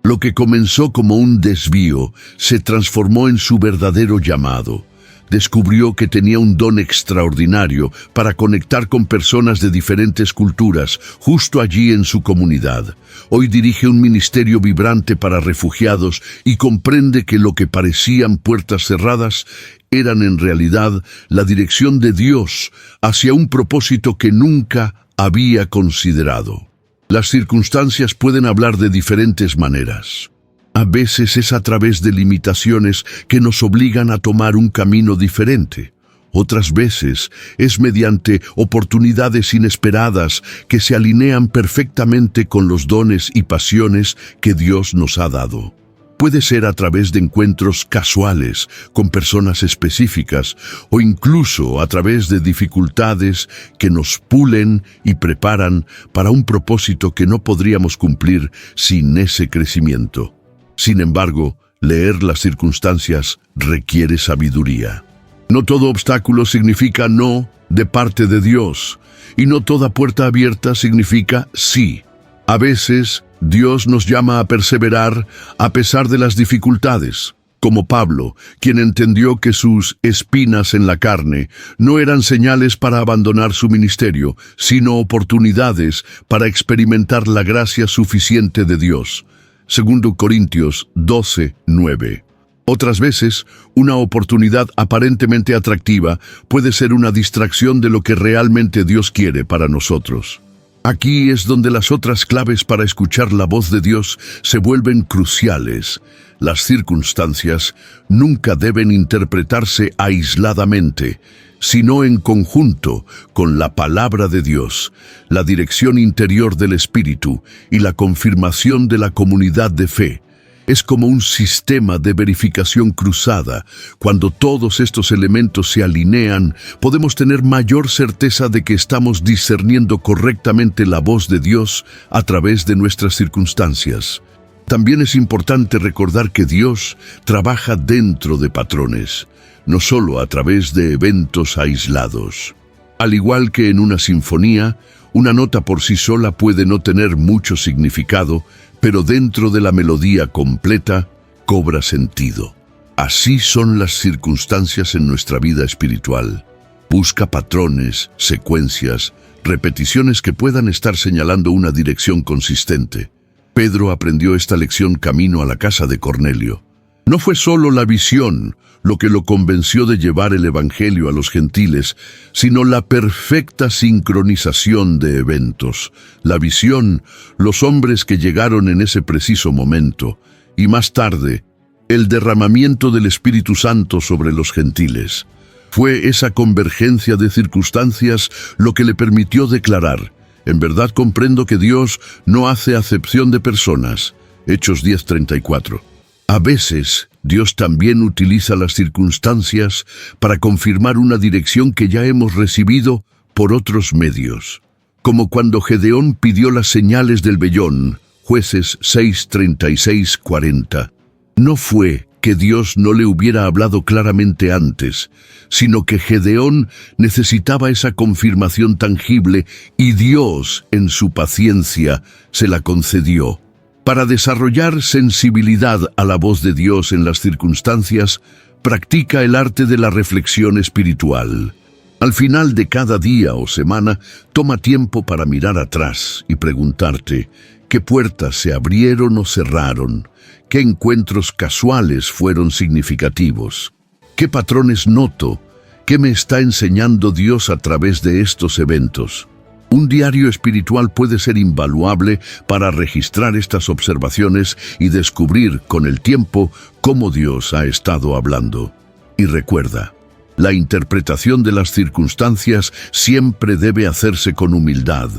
S1: Lo que comenzó como un desvío se transformó en su verdadero llamado. Descubrió que tenía un don extraordinario para conectar con personas de diferentes culturas, justo allí en su comunidad. Hoy dirige un ministerio vibrante para refugiados y comprende que lo que parecían puertas cerradas eran en realidad la dirección de Dios hacia un propósito que nunca había considerado. Las circunstancias pueden hablar de diferentes maneras. A veces es a través de limitaciones que nos obligan a tomar un camino diferente. Otras veces es mediante oportunidades inesperadas que se alinean perfectamente con los dones y pasiones que Dios nos ha dado. Puede ser a través de encuentros casuales con personas específicas o incluso a través de dificultades que nos pulen y preparan para un propósito que no podríamos cumplir sin ese crecimiento. Sin embargo, leer las circunstancias requiere sabiduría. No todo obstáculo significa no de parte de Dios, y no toda puerta abierta significa sí. A veces, Dios nos llama a perseverar a pesar de las dificultades, como Pablo, quien entendió que sus espinas en la carne no eran señales para abandonar su ministerio, sino oportunidades para experimentar la gracia suficiente de Dios. 2 Corintios 12:9. Otras veces, una oportunidad aparentemente atractiva puede ser una distracción de lo que realmente Dios quiere para nosotros. Aquí es donde las otras claves para escuchar la voz de Dios se vuelven cruciales. Las circunstancias nunca deben interpretarse aisladamente, sino en conjunto con la palabra de Dios, la dirección interior del Espíritu y la confirmación de la comunidad de fe. Es como un sistema de verificación cruzada. Cuando todos estos elementos se alinean, podemos tener mayor certeza de que estamos discerniendo correctamente la voz de Dios a través de nuestras circunstancias. También es importante recordar que Dios trabaja dentro de patrones, no solo a través de eventos aislados. Al igual que en una sinfonía, una nota por sí sola puede no tener mucho significado, pero dentro de la melodía completa cobra sentido. Así son las circunstancias en nuestra vida espiritual. Busca patrones, secuencias, repeticiones que puedan estar señalando una dirección consistente. Pedro aprendió esta lección camino a la casa de Cornelio. No fue solo la visión lo que lo convenció de llevar el evangelio a los gentiles, sino la perfecta sincronización de eventos. La visión, los hombres que llegaron en ese preciso momento, y más tarde, el derramamiento del Espíritu Santo sobre los gentiles. Fue esa convergencia de circunstancias lo que le permitió declarar: en verdad comprendo que Dios no hace acepción de personas. Hechos 10:34. A veces, Dios también utiliza las circunstancias para confirmar una dirección que ya hemos recibido por otros medios. Como cuando Gedeón pidió las señales del vellón, Jueces 6:36-40. No fue que Dios no le hubiera hablado claramente antes, sino que Gedeón necesitaba esa confirmación tangible y Dios, en su paciencia, se la concedió. Para desarrollar sensibilidad a la voz de Dios en las circunstancias, practica el arte de la reflexión espiritual. Al final de cada día o semana, toma tiempo para mirar atrás y preguntarte: ¿qué puertas se abrieron o cerraron? ¿Qué encuentros casuales fueron significativos? ¿Qué patrones noto? ¿Qué me está enseñando Dios a través de estos eventos? Un diario espiritual puede ser invaluable para registrar estas observaciones y descubrir con el tiempo cómo Dios ha estado hablando. Y recuerda, la interpretación de las circunstancias siempre debe hacerse con humildad.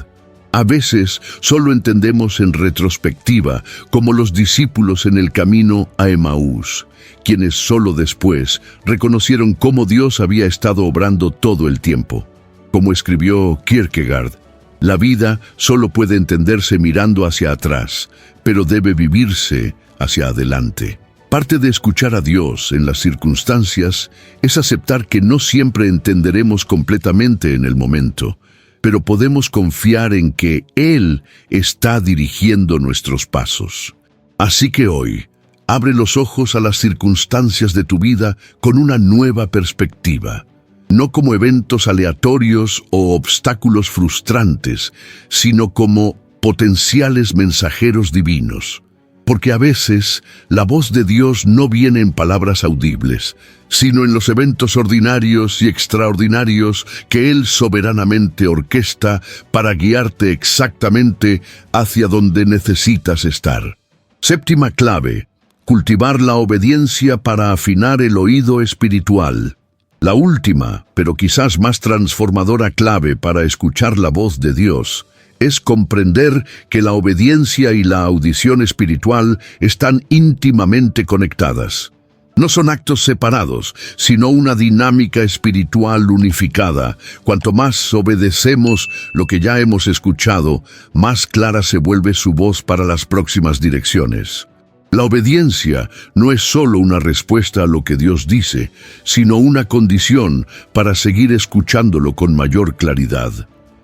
S1: A veces solo entendemos en retrospectiva, como los discípulos en el camino a Emaús, quienes solo después reconocieron cómo Dios había estado obrando todo el tiempo. Como escribió Kierkegaard, la vida solo puede entenderse mirando hacia atrás, pero debe vivirse hacia adelante. Parte de escuchar a Dios en las circunstancias es aceptar que no siempre entenderemos completamente en el momento, pero podemos confiar en que Él está dirigiendo nuestros pasos. Así que hoy, abre los ojos a las circunstancias de tu vida con una nueva perspectiva. No como eventos aleatorios o obstáculos frustrantes, sino como potenciales mensajeros divinos. Porque a veces la voz de Dios no viene en palabras audibles, sino en los eventos ordinarios y extraordinarios que Él soberanamente orquesta para guiarte exactamente hacia donde necesitas estar. Séptima clave: cultivar la obediencia para afinar el oído espiritual. La última, pero quizás más transformadora clave para escuchar la voz de Dios, es comprender que la obediencia y la audición espiritual están íntimamente conectadas. No son actos separados, sino una dinámica espiritual unificada. Cuanto más obedecemos lo que ya hemos escuchado, más clara se vuelve su voz para las próximas direcciones. La obediencia no es solo una respuesta a lo que Dios dice, sino una condición para seguir escuchándolo con mayor claridad.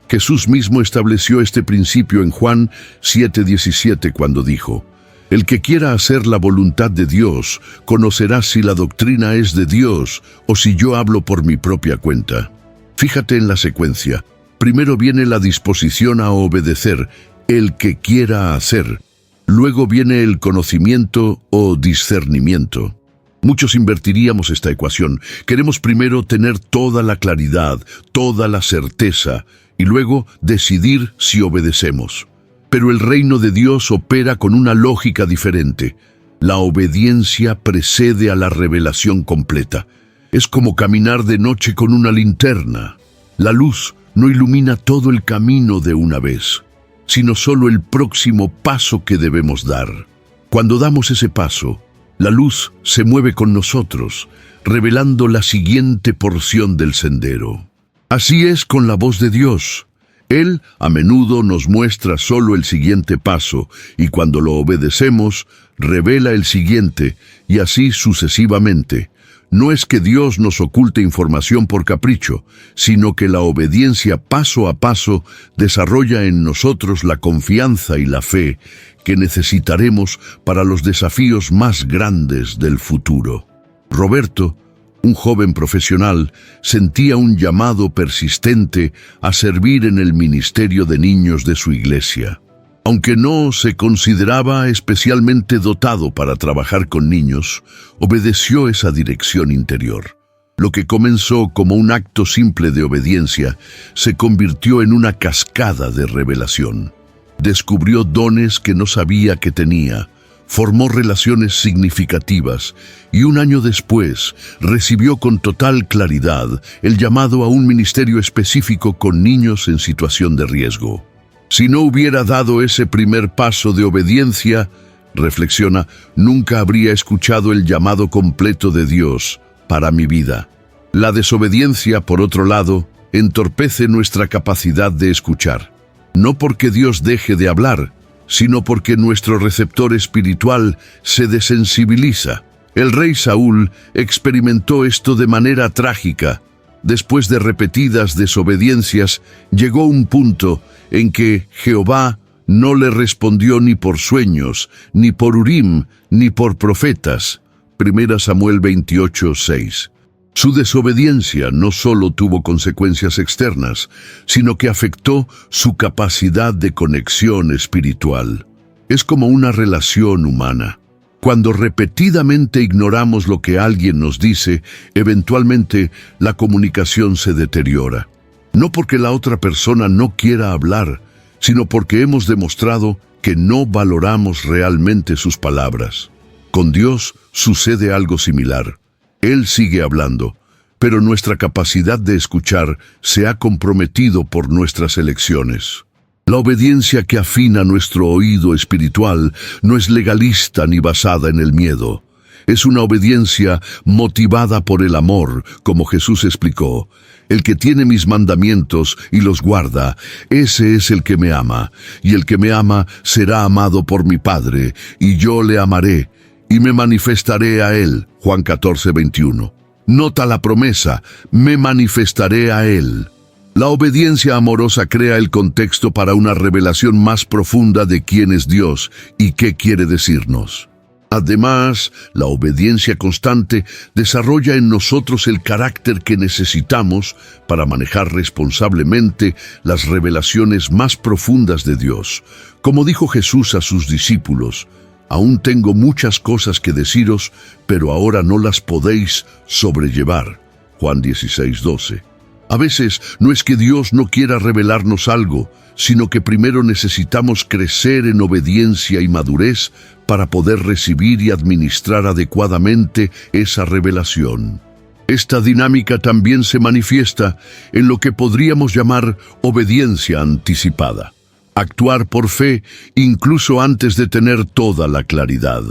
S1: Jesús mismo estableció este principio en Juan 7:17 cuando dijo: el que quiera hacer la voluntad de Dios conocerá si la doctrina es de Dios o si yo hablo por mi propia cuenta. Fíjate en la secuencia. Primero viene la disposición a obedecer, el que quiera hacer. Luego viene el conocimiento o discernimiento. Muchos invertiríamos esta ecuación. Queremos primero tener toda la claridad, toda la certeza, y luego decidir si obedecemos. Pero el reino de Dios opera con una lógica diferente. La obediencia precede a la revelación completa. Es como caminar de noche con una linterna. La luz no ilumina todo el camino de una vez, sino solo el próximo paso que debemos dar. Cuando damos ese paso, la luz se mueve con nosotros, revelando la siguiente porción del sendero. Así es con la voz de Dios. Él a menudo nos muestra solo el siguiente paso, y cuando lo obedecemos, revela el siguiente, y así sucesivamente. No es que Dios nos oculte información por capricho, sino que la obediencia paso a paso desarrolla en nosotros la confianza y la fe que necesitaremos para los desafíos más grandes del futuro. Roberto, un joven profesional, sentía un llamado persistente a servir en el ministerio de niños de su iglesia. Aunque no se consideraba especialmente dotado para trabajar con niños, obedeció esa dirección interior. Lo que comenzó como un acto simple de obediencia se convirtió en una cascada de revelación. Descubrió dones que no sabía que tenía, formó relaciones significativas y un año después recibió con total claridad el llamado a un ministerio específico con niños en situación de riesgo. Si no hubiera dado ese primer paso de obediencia, reflexiona, nunca habría escuchado el llamado completo de Dios para mi vida. La desobediencia, por otro lado, entorpece nuestra capacidad de escuchar. No porque Dios deje de hablar, sino porque nuestro receptor espiritual se desensibiliza. El rey Saúl experimentó esto de manera trágica. Después de repetidas desobediencias, llegó un punto en que Jehová no le respondió ni por sueños, ni por Urim, ni por profetas. 1 Samuel 28:6. Su desobediencia no solo tuvo consecuencias externas, sino que afectó su capacidad de conexión espiritual. Es como una relación humana. Cuando repetidamente ignoramos lo que alguien nos dice, eventualmente la comunicación se deteriora. No porque la otra persona no quiera hablar, sino porque hemos demostrado que no valoramos realmente sus palabras. Con Dios sucede algo similar. Él sigue hablando, pero nuestra capacidad de escuchar se ha comprometido por nuestras elecciones. La obediencia que afina nuestro oído espiritual no es legalista ni basada en el miedo. Es una obediencia motivada por el amor, como Jesús explicó. El que tiene mis mandamientos y los guarda, ese es el que me ama, y el que me ama será amado por mi Padre, y yo le amaré, y me manifestaré a él. Juan 14:21. Nota la promesa, me manifestaré a él. La obediencia amorosa crea el contexto para una revelación más profunda de quién es Dios y qué quiere decirnos. Además, la obediencia constante desarrolla en nosotros el carácter que necesitamos para manejar responsablemente las revelaciones más profundas de Dios. Como dijo Jesús a sus discípulos, aún tengo muchas cosas que deciros, pero ahora no las podéis sobrellevar. Juan 16:12. A veces no es que Dios no quiera revelarnos algo, sino que primero necesitamos crecer en obediencia y madurez para poder recibir y administrar adecuadamente esa revelación. Esta dinámica también se manifiesta en lo que podríamos llamar obediencia anticipada. Actuar por fe incluso antes de tener toda la claridad.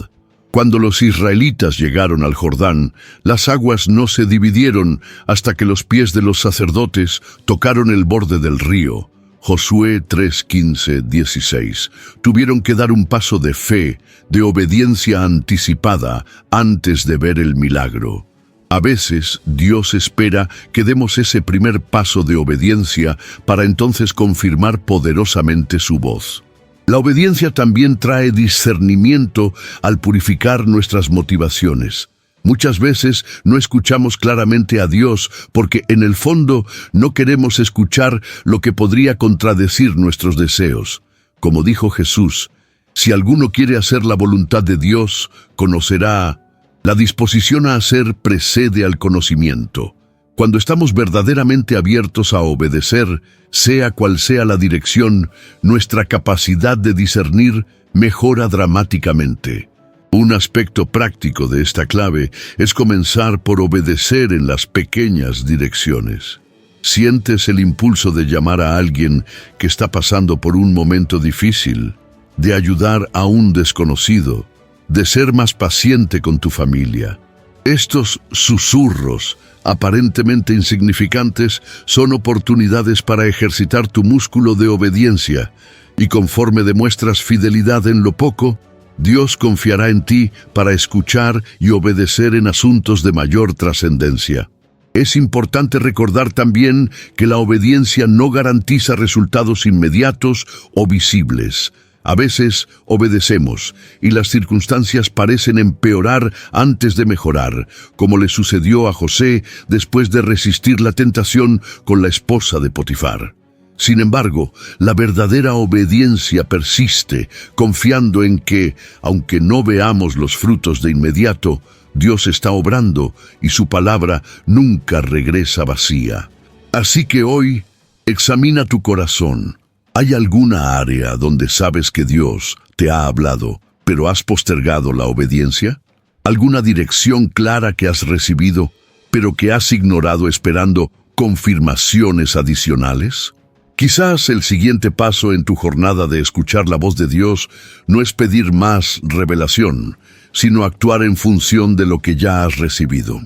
S1: Cuando los israelitas llegaron al Jordán, las aguas no se dividieron hasta que los pies de los sacerdotes tocaron el borde del río. Josué 3:15-16. Tuvieron que dar un paso de fe, de obediencia anticipada, antes de ver el milagro. A veces Dios espera que demos ese primer paso de obediencia para entonces confirmar poderosamente su voz. La obediencia también trae discernimiento al purificar nuestras motivaciones. Muchas veces no escuchamos claramente a Dios porque en el fondo no queremos escuchar lo que podría contradecir nuestros deseos. Como dijo Jesús, si alguno quiere hacer la voluntad de Dios, conocerá. La disposición a hacer precede al conocimiento. Cuando estamos verdaderamente abiertos a obedecer, sea cual sea la dirección, nuestra capacidad de discernir mejora dramáticamente. Un aspecto práctico de esta clave es comenzar por obedecer en las pequeñas direcciones. ¿Sientes el impulso de llamar a alguien que está pasando por un momento difícil, de ayudar a un desconocido, de ser más paciente con tu familia? Estos susurros, aparentemente insignificantes, son oportunidades para ejercitar tu músculo de obediencia, y conforme demuestras fidelidad en lo poco, Dios confiará en ti para escuchar y obedecer en asuntos de mayor trascendencia. Es importante recordar también que la obediencia no garantiza resultados inmediatos o visibles. A veces obedecemos y las circunstancias parecen empeorar antes de mejorar, como le sucedió a José después de resistir la tentación con la esposa de Potifar. Sin embargo, la verdadera obediencia persiste, confiando en que, aunque no veamos los frutos de inmediato, Dios está obrando y su palabra nunca regresa vacía. Así que hoy, examina tu corazón. ¿Hay alguna área donde sabes que Dios te ha hablado, pero has postergado la obediencia? ¿Alguna dirección clara que has recibido, pero que has ignorado esperando confirmaciones adicionales? Quizás el siguiente paso en tu jornada de escuchar la voz de Dios no es pedir más revelación, sino actuar en función de lo que ya has recibido.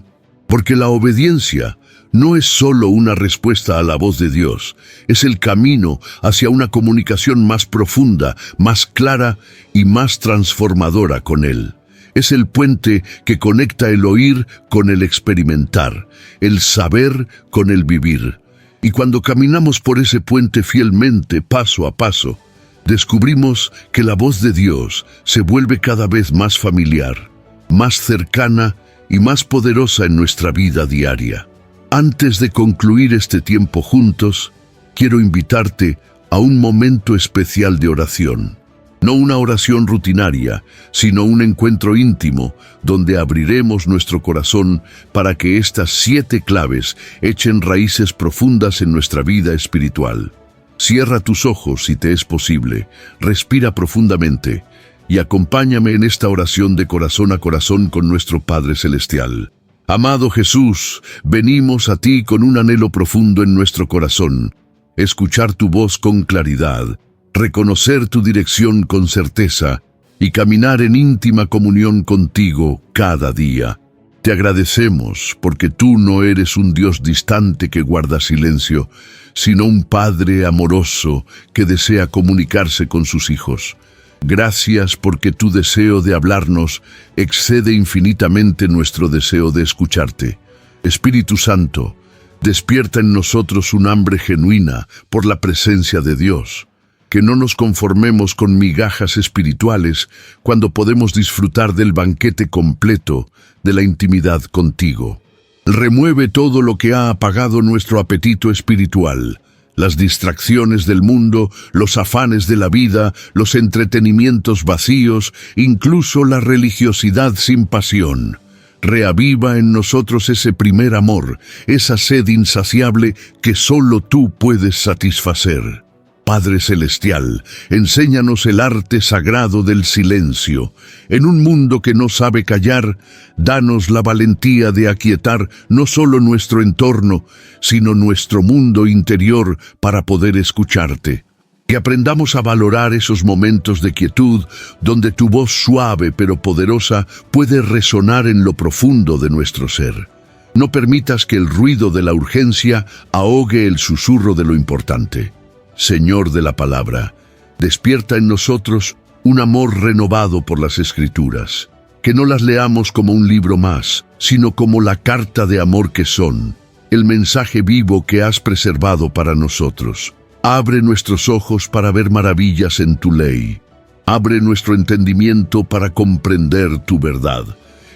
S1: Porque la obediencia no es solo una respuesta a la voz de Dios, es el camino hacia una comunicación más profunda, más clara y más transformadora con Él. Es el puente que conecta el oír con el experimentar, el saber con el vivir. Y cuando caminamos por ese puente fielmente, paso a paso, descubrimos que la voz de Dios se vuelve cada vez más familiar, más cercana y más poderosa en nuestra vida diaria. Antes de concluir este tiempo juntos, quiero invitarte a un momento especial de oración. No una oración rutinaria, sino un encuentro íntimo donde abriremos nuestro corazón para que estas 7 claves echen raíces profundas en nuestra vida espiritual. Cierra tus ojos si te es posible, respira profundamente y acompáñame en esta oración de corazón a corazón con nuestro Padre Celestial. Amado Jesús, venimos a ti con un anhelo profundo en nuestro corazón, escuchar tu voz con claridad, reconocer tu dirección con certeza y caminar en íntima comunión contigo cada día. Te agradecemos porque tú no eres un Dios distante que guarda silencio, sino un Padre amoroso que desea comunicarse con sus hijos. Gracias porque tu deseo de hablarnos excede infinitamente nuestro deseo de escucharte. Espíritu Santo, despierta en nosotros un hambre genuina por la presencia de Dios. Que no nos conformemos con migajas espirituales cuando podemos disfrutar del banquete completo de la intimidad contigo. Remueve todo lo que ha apagado nuestro apetito espiritual, las distracciones del mundo, los afanes de la vida, los entretenimientos vacíos, incluso la religiosidad sin pasión. Reaviva en nosotros ese primer amor, esa sed insaciable que solo tú puedes satisfacer. Padre Celestial, enséñanos el arte sagrado del silencio. En un mundo que no sabe callar, danos la valentía de aquietar no solo nuestro entorno, sino nuestro mundo interior para poder escucharte. Que aprendamos a valorar esos momentos de quietud donde tu voz suave pero poderosa puede resonar en lo profundo de nuestro ser. No permitas que el ruido de la urgencia ahogue el susurro de lo importante. Señor de la palabra, despierta en nosotros un amor renovado por las Escrituras, que no las leamos como un libro más, sino como la carta de amor que son, el mensaje vivo que has preservado para nosotros. Abre nuestros ojos para ver maravillas en tu ley. Abre nuestro entendimiento para comprender tu verdad.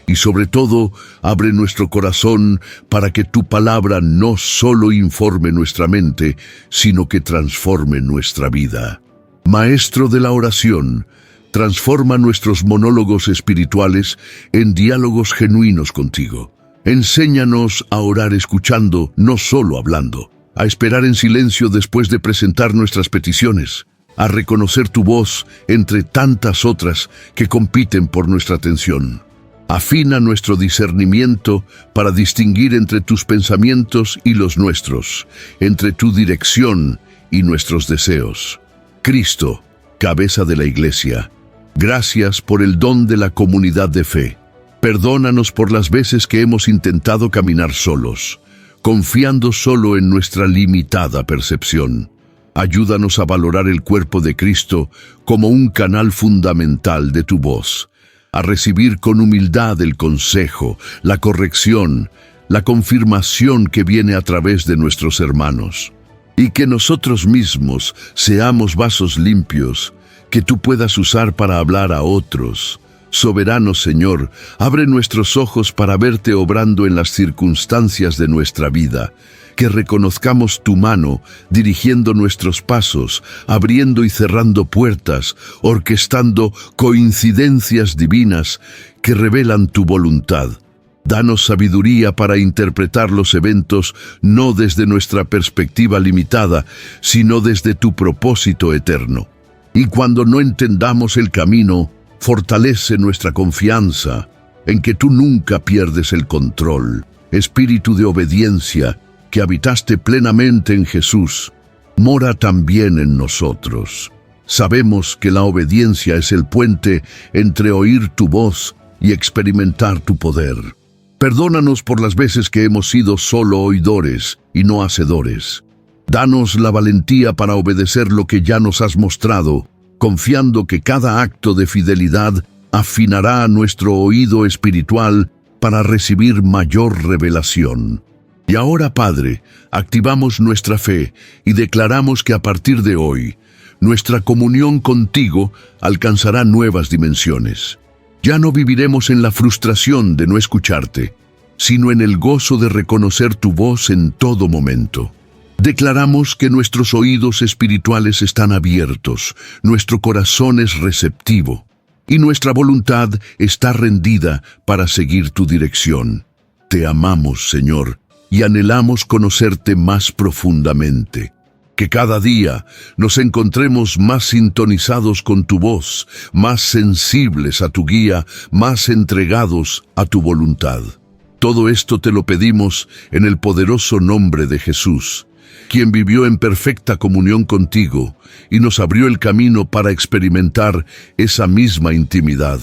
S1: Y sobre todo, abre nuestro corazón para que tu palabra no solo informe nuestra mente, sino que transforme nuestra vida. Maestro de la oración, transforma nuestros monólogos espirituales en diálogos genuinos contigo. Enséñanos a orar escuchando, no solo hablando, a esperar en silencio después de presentar nuestras peticiones, a reconocer tu voz entre tantas otras que compiten por nuestra atención. Afina nuestro discernimiento para distinguir entre tus pensamientos y los nuestros, entre tu dirección y nuestros deseos. Cristo, cabeza de la Iglesia, gracias por el don de la comunidad de fe. Perdónanos por las veces que hemos intentado caminar solos, confiando solo en nuestra limitada percepción. Ayúdanos a valorar el cuerpo de Cristo como un canal fundamental de tu voz, a recibir con humildad el consejo, la corrección, la confirmación que viene a través de nuestros hermanos. Y que nosotros mismos seamos vasos limpios que tú puedas usar para hablar a otros. Soberano Señor, abre nuestros ojos para verte obrando en las circunstancias de nuestra vida. Que reconozcamos tu mano dirigiendo nuestros pasos, abriendo y cerrando puertas, orquestando coincidencias divinas que revelan tu voluntad. Danos sabiduría para interpretar los eventos no desde nuestra perspectiva limitada, sino desde tu propósito eterno. Y cuando no entendamos el camino, Fortalece nuestra confianza en que tú nunca pierdes el control. Espíritu de obediencia, que habitaste plenamente en Jesús, mora también en nosotros. Sabemos que la obediencia es el puente entre oír tu voz y experimentar tu poder. Perdónanos por las veces que hemos sido solo oidores y no hacedores. Danos la valentía para obedecer lo que ya nos has mostrado, confiando que cada acto de fidelidad afinará nuestro oído espiritual para recibir mayor revelación. Y ahora, Padre, activamos nuestra fe y declaramos que a partir de hoy, nuestra comunión contigo alcanzará nuevas dimensiones. Ya no viviremos en la frustración de no escucharte, sino en el gozo de reconocer tu voz en todo momento. Declaramos que nuestros oídos espirituales están abiertos, nuestro corazón es receptivo y nuestra voluntad está rendida para seguir tu dirección. Te amamos, Señor, y anhelamos conocerte más profundamente. Que cada día nos encontremos más sintonizados con tu voz, más sensibles a tu guía, más entregados a tu voluntad. Todo esto te lo pedimos en el poderoso nombre de Jesús, quien vivió en perfecta comunión contigo y nos abrió el camino para experimentar esa misma intimidad.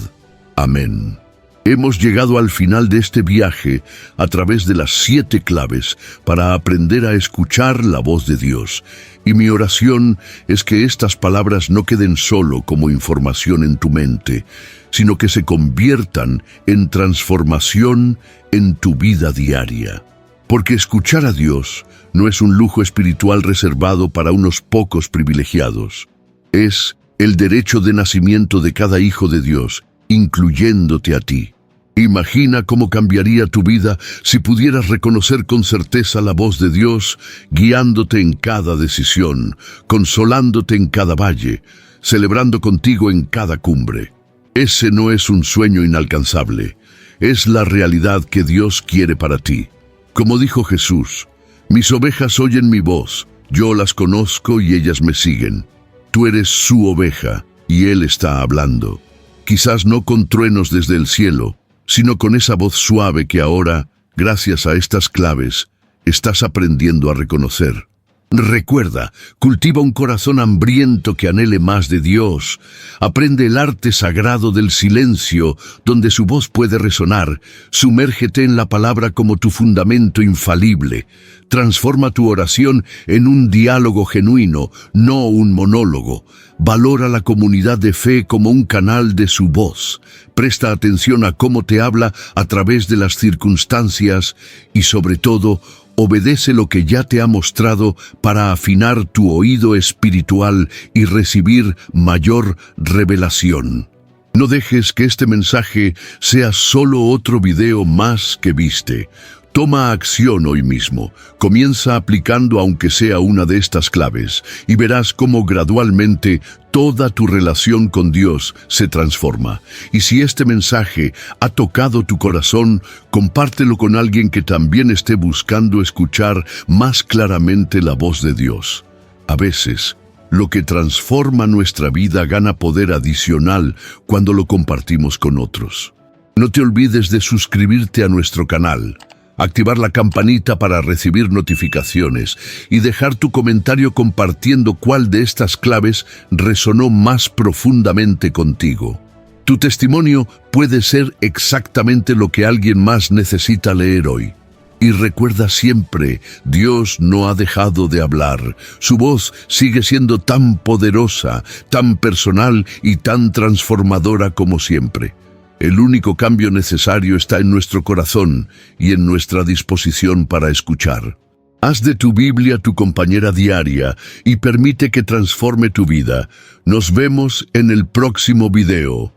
S1: Amén. Hemos llegado al final de este viaje a través de las 7 claves para aprender a escuchar la voz de Dios. Y mi oración es que estas palabras no queden solo como información en tu mente, sino que se conviertan en transformación en tu vida diaria. Porque escuchar a Dios no es un lujo espiritual reservado para unos pocos privilegiados. Es el derecho de nacimiento de cada hijo de Dios, incluyéndote a ti. Imagina cómo cambiaría tu vida si pudieras reconocer con certeza la voz de Dios, guiándote en cada decisión, consolándote en cada valle, celebrando contigo en cada cumbre. Ese no es un sueño inalcanzable, es la realidad que Dios quiere para ti. Como dijo Jesús, mis ovejas oyen mi voz, yo las conozco y ellas me siguen. Tú eres su oveja y Él está hablando. Quizás no con truenos desde el cielo, sino con esa voz suave que ahora, gracias a estas claves, estás aprendiendo a reconocer. Recuerda, cultiva un corazón hambriento que anhele más de Dios. Aprende el arte sagrado del silencio, donde su voz puede resonar. Sumérgete en la palabra como tu fundamento infalible. Transforma tu oración en un diálogo genuino, no un monólogo. Valora la comunidad de fe como un canal de su voz. Presta atención a cómo te habla a través de las circunstancias y, sobre todo, obedece lo que ya te ha mostrado para afinar tu oído espiritual y recibir mayor revelación. No dejes que este mensaje sea solo otro video más que viste. Toma acción hoy mismo. Comienza aplicando aunque sea una de estas claves y verás cómo gradualmente toda tu relación con Dios se transforma. Y si este mensaje ha tocado tu corazón, compártelo con alguien que también esté buscando escuchar más claramente la voz de Dios. A veces, lo que transforma nuestra vida gana poder adicional cuando lo compartimos con otros. No te olvides de suscribirte a nuestro canal, activar la campanita para recibir notificaciones y dejar tu comentario compartiendo cuál de estas claves resonó más profundamente contigo. Tu testimonio puede ser exactamente lo que alguien más necesita leer hoy. Y recuerda siempre, Dios no ha dejado de hablar. Su voz sigue siendo tan poderosa, tan personal y tan transformadora como siempre. El único cambio necesario está en nuestro corazón y en nuestra disposición para escuchar. Haz de tu Biblia tu compañera diaria y permite que transforme tu vida. Nos vemos en el próximo video.